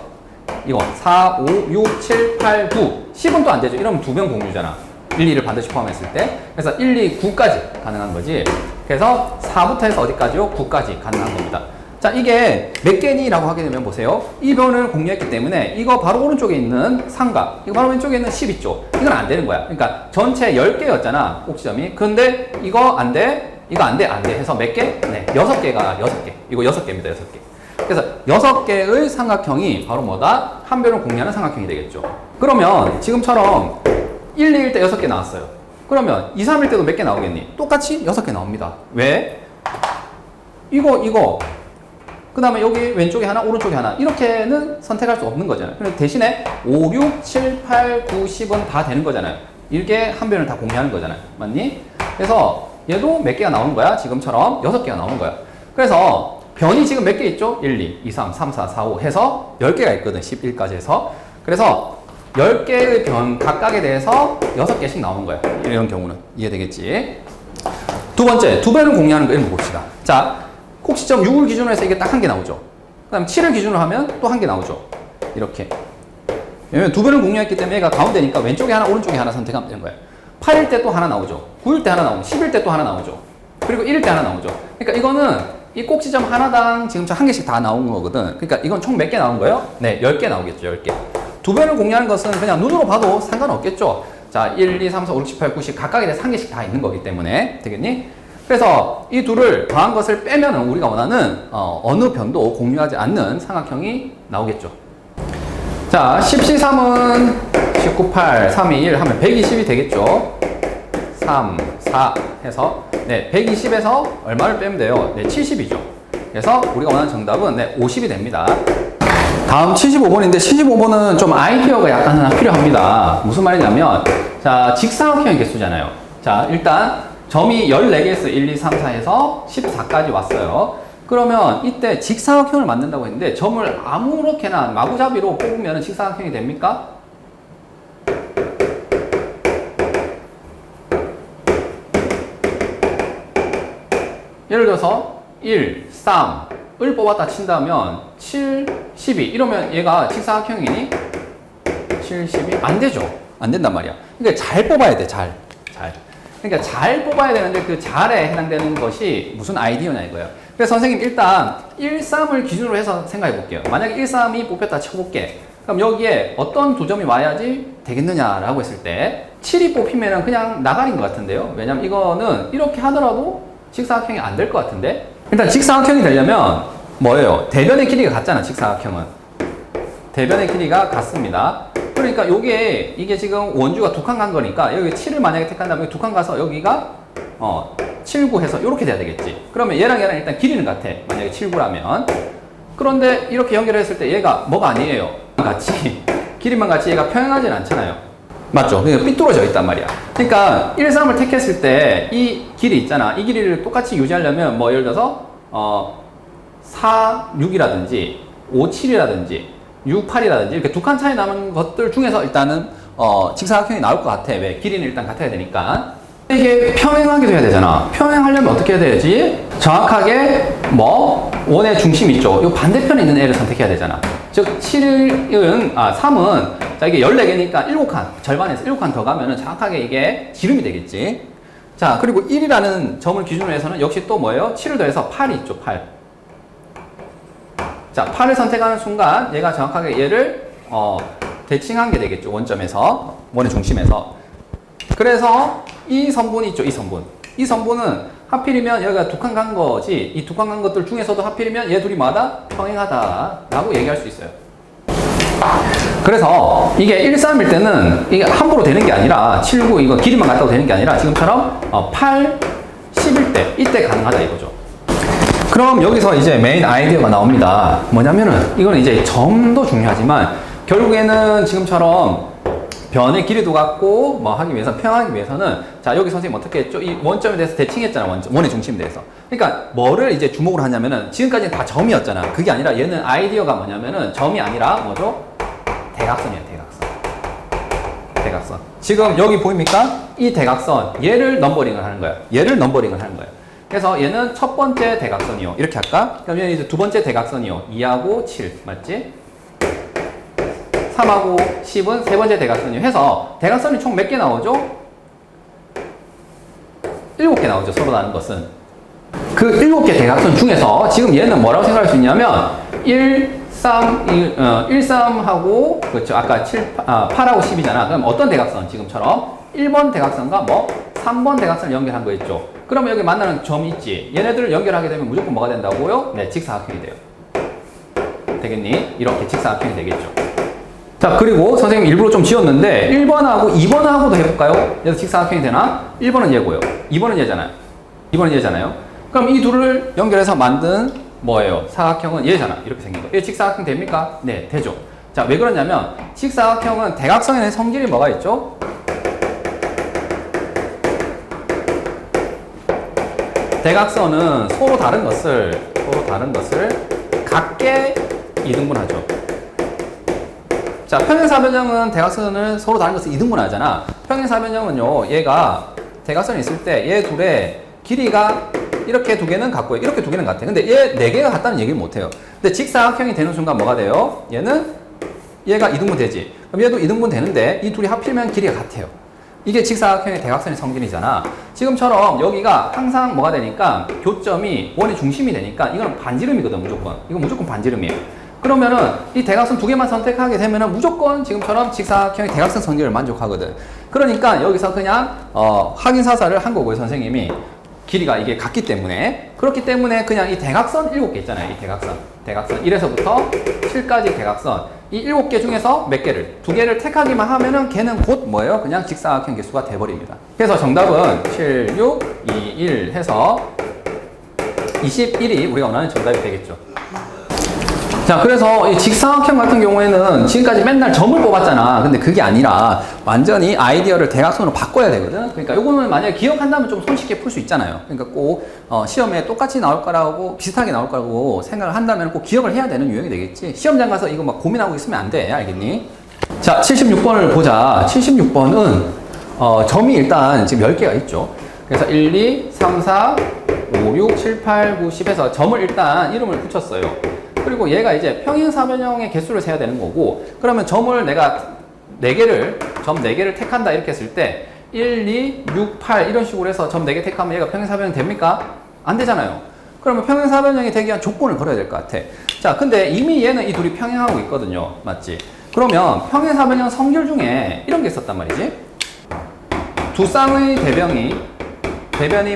이거 4, 5, 6, 7, 8, 9 10은 또 안 되죠. 이러면 두 변 공유잖아. 1, 2를 반드시 포함했을 때. 그래서 1, 2, 9까지 가능한 거지. 그래서 4부터 해서 어디까지요? 9까지 가능한 겁니다. 자, 이게 몇 개니라고 하게 되면 보세요. 이 변을 공유했기 때문에 이거 바로 오른쪽에 있는 삼각, 이거 바로 왼쪽에 있는 12조. 이건 안 되는 거야. 그러니까 전체 10개였잖아, 꼭지점이. 근데 이거 안 돼, 이거 안 돼, 안 돼 해서 몇 개? 네, 6개가 6개. 이거 6개입니다, 6개. 그래서 6개의 삼각형이 바로 뭐다? 한 변을 공유하는 삼각형이 되겠죠. 그러면 지금처럼 1, 2일 때 6개 나왔어요. 그러면 2, 3일 때도 몇 개 나오겠니? 똑같이 6개 나옵니다. 왜? 이거. 그 다음에 여기 왼쪽에 하나, 오른쪽에 하나. 이렇게는 선택할 수 없는 거잖아요. 그럼 대신에 5, 6, 7, 8, 9, 10은 다 되는 거잖아요. 이렇게 한 변을 다 공유하는 거잖아요. 맞니? 그래서 얘도 몇 개가 나오는 거야? 지금처럼 6개가 나오는 거야. 그래서 변이 지금 몇 개 있죠? 1, 2, 2, 3, 3, 4, 4, 5 해서 10개가 있거든. 11까지 해서. 그래서 10개의 변 각각에 대해서 6개씩 나오는 거야. 이런 경우는. 이해되겠지? 두 번째, 두 변을 공유하는 거 이런 거 봅시다. 자, 꼭지점 6을 기준으로 해서 이게 딱 한 개 나오죠. 그 다음 7을 기준으로 하면 또 한 개 나오죠. 이렇게. 왜냐면 두 변을 공유했기 때문에 얘가 가운데니까 왼쪽에 하나, 오른쪽에 하나 선택하면 되는 거예요. 8일 때 또 하나 나오죠. 9일 때 하나 나오고, 10일 때 또 하나 나오죠. 그리고 1일 때 하나 나오죠. 그러니까 이거는 이 꼭지점 하나당 지금 한 개씩 다 나온 거거든. 그러니까 이건 총 몇 개 나온 거예요? 네, 10개 나오겠죠, 10개. 두 변을 공유하는 것은 그냥 눈으로 봐도 상관없겠죠. 자, 1, 2, 3, 4, 5, 6, 7, 8, 9, 10 각각에 대해서 한 개씩 다 있는 거기 때문에. 되겠니? 그래서 이 둘을 더한 것을 빼면은 우리가 원하는 어느 변도 공유하지 않는 삼각형이 나오겠죠. 자, 10C3은 19, 8, 3, 2, 1 하면 120이 되겠죠. 3, 4 해서 네, 120에서 얼마를 빼면 돼요? 네, 70이죠. 그래서 우리가 원하는 정답은 네, 50이 됩니다. 다음 75번인데 75번은 좀 아이디어가 약간 하나 필요합니다. 무슨 말이냐면 자, 직사각형의 개수잖아요. 자, 일단 점이 14개에서 1, 2, 3, 4에서 14까지 왔어요. 그러면 이때 직사각형을 만든다고 했는데 점을 아무렇게나 마구잡이로 뽑으면 직사각형이 됩니까? 예를 들어서 1, 3을 뽑았다 친다면 7, 12 이러면 얘가 직사각형이니? 7, 12? 안 되죠. 안 된단 말이야. 그러니까 잘 뽑아야 돼. 잘. 그러니까 잘 뽑아야 되는데 그 잘에 해당되는 것이 무슨 아이디어냐 이거예요. 그래서 선생님 일단 1, 3을 기준으로 해서 생각해 볼게요. 만약에 1, 3이 뽑혔다 쳐볼게. 그럼 여기에 어떤 두 점이 와야지 되겠느냐라고 했을 때 7이 뽑히면 그냥 나가린 것 같은데요. 왜냐면 이거는 이렇게 하더라도 직사각형이 안 될 것 같은데 일단 직사각형이 되려면 뭐예요? 대변의 길이가 같잖아. 직사각형은 대변의 길이가 같습니다. 그러니까 이게 지금 원주가 두 칸 간 거니까 여기 7을 만약에 택한다면 두 칸 가서 여기가 7, 9 해서 이렇게 돼야 되겠지. 그러면 얘랑 일단 길이는 같아. 만약에 7, 9라면. 그런데 이렇게 연결했을 때 얘가 뭐가 아니에요. 같이 길이만 같이 얘가 평행하진 않잖아요. 맞죠? 그러니까 삐뚤어져 있단 말이야. 그러니까 1, 3을 택했을 때 이 길이 있잖아. 이 길이를 똑같이 유지하려면 뭐 예를 들어서 4, 6이라든지 5, 7이라든지 6, 8이라든지 이렇게 두 칸 차이 나는 것들 중에서 일단은 직사각형이 나올 것 같아. 왜? 길이는 일단 같아야 되니까. 이게 평행하기도 해야 되잖아. 평행하려면 어떻게 해야 되지? 정확하게 원의 중심 있죠. 이 반대편에 있는 애를 선택해야 되잖아. 즉 3은 자 이게 14개니까 7칸 절반에서 7칸 더 가면은 정확하게 이게 지름이 되겠지. 자, 그리고 1이라는 점을 기준으로 해서는 역시 또 뭐예요? 7을 더해서 8이 있죠. 8. 자, 8을 선택하는 순간 얘가 정확하게 얘를 대칭한 게 되겠죠. 원점에서, 원의 중심에서. 그래서 이 선분이 있죠. 이 선분은 하필이면 여기가 두 칸 간 거지. 이 두 칸 간 것들 중에서도 하필이면 얘 둘이 마다 평행하다라고 얘기할 수 있어요. 그래서 이게 1, 3일 때는 이게 함부로 되는 게 아니라 7, 9 이거 길이만 같다고 되는 게 아니라 지금처럼 8, 10일 때 이때 가능하다 이거죠. 그럼 여기서 이제 메인 아이디어가 나옵니다. 뭐냐면은 이거는 이제 점도 중요하지만 결국에는 지금처럼 변의 길이도 같고 하기 위해서 평행하기 위해서는 자 여기 선생님 어떻게 했죠? 이 원점에 대해서 대칭했잖아. 원의 중심에 대해서. 그러니까 뭐를 이제 주목을 하냐면은 지금까지는 다 점이었잖아. 그게 아니라 얘는 아이디어가 뭐냐면은 점이 아니라 뭐죠? 대각선이야. 대각선. 지금 여기 보입니까? 이 대각선 얘를 넘버링을 하는 거야. 그래서 얘는 첫 번째 대각선이요. 이렇게 할까? 그럼 얘는 이제 두 번째 대각선이요. 2하고 7 맞지? 3하고 10은 세 번째 대각선이요. 해서 대각선이 총 몇 개 나오죠? 7개 나오죠. 서로 다른 것은. 그 7개 대각선 중에서 지금 얘는 뭐라고 생각할 수 있냐면 1, 3하고 그렇죠. 아까 8하고 10이잖아. 그럼 어떤 대각선? 지금처럼 1번 대각선과 뭐 3번 대각선을 연결한 거 있죠. 그러면 여기 만나는 점이 있지. 얘네들을 연결하게 되면 무조건 뭐가 된다고요? 네, 직사각형이 돼요. 되겠니? 이렇게 직사각형이 되겠죠. 자, 그리고 선생님 일부러 좀 지웠는데 1번하고 2번하고도 해볼까요? 얘도 직사각형이 되나? 1번은 얘고요. 2번은 얘잖아요. 2번은 얘잖아요. 그럼 이 둘을 연결해서 만든 뭐예요? 사각형은 얘잖아. 이렇게 생긴 거. 얘 직사각형 됩니까? 네, 되죠. 자, 왜 그러냐면 직사각형은 대각선의 성질이 뭐가 있죠? 대각선은 서로 다른 것을 같게 이등분하죠. 자, 평행사변형은 대각선을 서로 다른 것을 이등분하잖아. 평행사변형은요, 얘가 대각선이 있을 때 얘 둘의 길이가 이렇게 두 개는 같고 이렇게 두 개는 같아. 근데 얘 네 개가 같다는 얘기를 못 해요. 근데 직사각형이 되는 순간 뭐가 돼요? 얘가 이등분 되지. 그럼 얘도 이등분 되는데 이 둘이 합치면 길이가 같아요. 이게 직사각형의 대각선의 성질이잖아. 지금처럼 여기가 항상 뭐가 되니까 교점이 원의 중심이 되니까 이건 반지름이거든, 무조건. 이건 무조건 반지름이에요. 그러면은 이 대각선 두 개만 선택하게 되면은 무조건 지금처럼 직사각형의 대각선 성질을 만족하거든. 그러니까 여기서 그냥 확인 사살을 한 거고요, 선생님이. 길이가 이게 같기 때문에. 그렇기 때문에 그냥 이 대각선 7개 있잖아요. 이 대각선 1에서부터 7까지 대각선 이 7개 중에서 몇 개를 2개를 택하기만 하면은 걔는 곧 뭐예요? 그냥 직사각형 개수가 돼버립니다. 그래서 정답은 7, 6, 2, 1 해서 21이 우리가 원하는 정답이 되겠죠. 자, 그래서 이 직사각형 같은 경우에는 지금까지 맨날 점을 뽑았잖아. 근데 그게 아니라 완전히 아이디어를 대각선으로 바꿔야 되거든. 그러니까 요거는 만약에 기억한다면 좀 손쉽게 풀 수 있잖아요. 그러니까 꼭 시험에 똑같이 나올 거라고 비슷하게 나올 거라고 생각을 한다면 꼭 기억을 해야 되는 유형이 되겠지. 시험장 가서 이거 막 고민하고 있으면 안 돼. 알겠니? 자, 76번을 보자. 76번은 점이 일단 지금 10개가 있죠. 그래서 1, 2, 3, 4, 5, 6, 7, 8, 9, 10에서 점을 일단 이름을 붙였어요. 그리고 얘가 이제 평행사변형의 개수를 세야 되는 거고, 그러면 점을 내가 4개를, 점 4개를 택한다 이렇게 했을 때 1, 2, 6, 8 이런 식으로 해서 점 4개 택하면 얘가 평행사변형 됩니까? 안 되잖아요. 그러면 평행사변형이 되기 위한 조건을 걸어야 될 것 같아. 자, 근데 이미 얘는 이 둘이 평행하고 있거든요. 맞지? 그러면 평행사변형 성질 중에 이런 게 있었단 말이지. 두 쌍의 대변이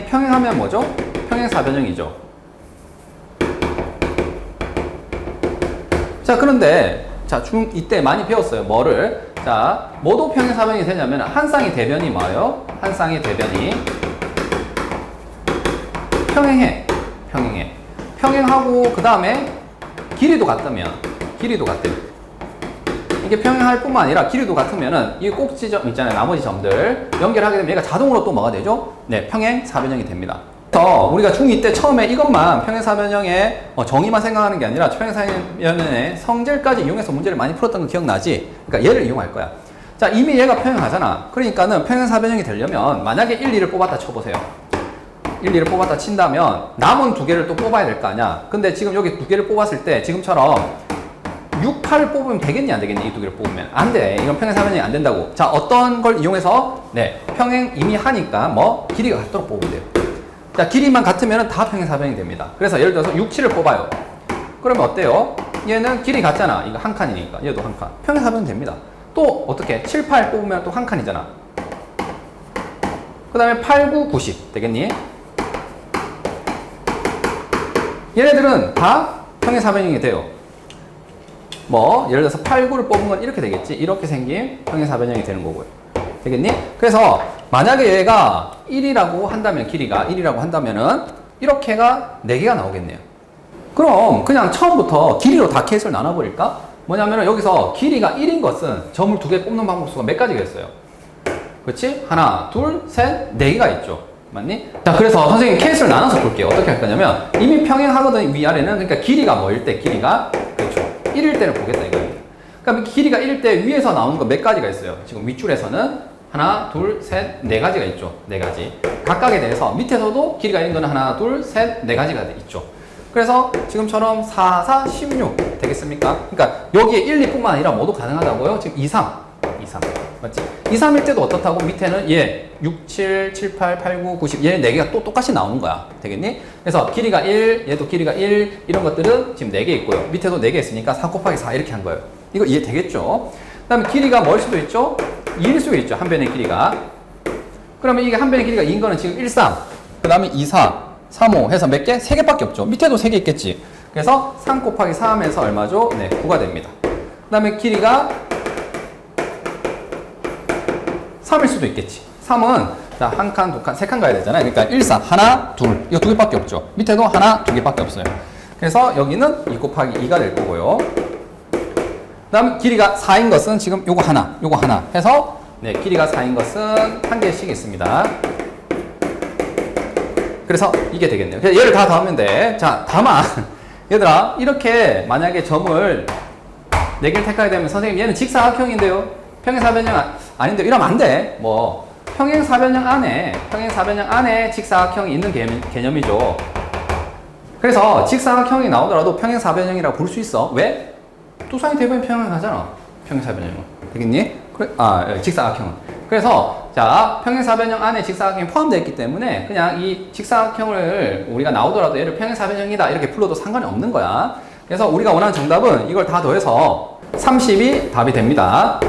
평행하면 뭐죠? 평행사변형이죠. 자, 그런데 이때 많이 배웠어요. 뭐를? 자, 뭐도 평행사변형이 되냐면 한 쌍의 대변이 뭐예요? 한 쌍의 대변이 평행하고 그 다음에 길이도 같다면 이게 평행할 뿐만 아니라 길이도 같으면은 이 꼭지점 있잖아요. 나머지 점들 연결하게 되면 얘가 자동으로 또 뭐가 되죠? 네, 평행사변형이 됩니다. 그래서 우리가 중2 때 처음에 이것만 평행사변형의 정의만 생각하는 게 아니라 평행사변형의 성질까지 이용해서 문제를 많이 풀었던 거 기억나지? 그러니까 얘를 이용할 거야. 자, 이미 얘가 평행하잖아. 그러니까는 평행사변형이 되려면 만약에 1, 2를 뽑았다 쳐보세요. 1, 2를 뽑았다 친다면 남은 2개를 또 뽑아야 될 거 아니야. 근데 지금 여기 2개를 뽑았을 때 지금처럼 6, 8을 뽑으면 되겠니 안 되겠니? 이 2개를 뽑으면 안 돼. 이건 평행사변형이 안 된다고. 자, 어떤 걸 이용해서 평행 이미 하니까 뭐 길이가 같도록 뽑으면 돼요. 자, 길이만 같으면 다 평행사변형이 됩니다. 그래서 예를 들어서 6, 7을 뽑아요. 그러면 어때요? 얘는 길이 같잖아. 이거 한 칸이니까. 얘도 한 칸. 평행사변형 됩니다. 또 어떻게? 7, 8 뽑으면 또 한 칸이잖아. 그 다음에 8, 9, 90 되겠니? 얘네들은 다 평행사변형이 돼요. 뭐 예를 들어서 8, 9를 뽑은 건 이렇게 되겠지. 이렇게 생긴 평행사변형이 되는 거고요. 되겠니? 그래서 만약에 얘가 1이라고 한다면, 길이가 1이라고 한다면은 이렇게가 4개가 나오겠네요. 그럼 그냥 처음부터 길이로 다 케이스를 나눠버릴까? 뭐냐면은 여기서 길이가 1인 것은 점을 2개 뽑는 방법 수가 몇 가지가 있어요. 그렇지? 하나, 둘, 셋, 4개가 있죠. 맞니? 자, 그래서 선생님 케이스를 나눠서 볼게요. 어떻게 할 거냐면 이미 평행하거든, 위아래는. 그러니까 길이가 뭐일 때, 길이가 그렇죠. 1일 때를 보겠다 이거예요. 그러니까 길이가 1일 때 위에서 나오는 거 몇 가지가 있어요. 지금 윗줄에서는 하나, 둘, 셋, 4가지가 있죠. 4가지. 각각에 대해서 밑에서도 길이가 있는 거는 하나, 둘, 셋, 4가지가 있죠. 그래서 지금처럼 4, 4, 16 되겠습니까? 그러니까 여기에 1, 2뿐만 아니라 모두 가능하다고요. 지금 2, 3. 맞지? 2, 3일 때도 어떻다고? 밑에는 얘 6, 7, 7, 8, 8, 9, 90 얘 4개가 또 똑같이 나오는 거야. 되겠니? 그래서 길이가 1, 얘도 길이가 1 이런 것들은 지금 4개 있고요. 밑에도 4개 있으니까 4 곱하기 4 이렇게 한 거예요. 이거 이해되겠죠? 그 다음에 길이가 뭐일 수도 있죠? 2일 수도 있죠. 한 변의 길이가. 그러면 이게 한 변의 길이가 2인 거는 지금 1, 3. 그 다음에 2, 4, 3, 5 해서 몇 개? 3개밖에 없죠. 밑에도 3개 있겠지. 그래서 3 곱하기 3에서 얼마죠? 네, 9가 됩니다. 그 다음에 길이가 3일 수도 있겠지. 3은 자, 한 칸, 두 칸, 세 칸 가야 되잖아요. 그러니까 1, 4, 하나, 둘. 이거 2개밖에 없죠. 밑에도 하나, 2개밖에 없어요. 그래서 여기는 2 곱하기 2가 될 거고요. 그 다음 길이가 4인 것은 지금 요거 하나 해서 네, 길이가 4인 것은 한 개씩 있습니다. 그래서 이게 되겠네요. 그래서 얘를 다 더하면 돼. 자, 다만 얘들아 이렇게 만약에 점을 4개를 택하게 되면 선생님 얘는 직사각형인데요. 평행사변형 아닌데 이러면 안 돼. 뭐 평행사변형 안에 직사각형이 있는 개념이죠. 그래서 직사각형이 나오더라도 평행사변형이라고 볼 수 있어. 왜? 두상이 대부분 평행하잖아. 평행사변형은. 되겠니? 그래, 직사각형은. 그래서 자 평행사변형 안에 직사각형이 포함되어 있기 때문에 그냥 이 직사각형을 우리가 나오더라도 얘를 평행사변형이다 이렇게 불러도 상관이 없는 거야. 그래서 우리가 원하는 정답은 이걸 다 더해서 30이 답이 됩니다.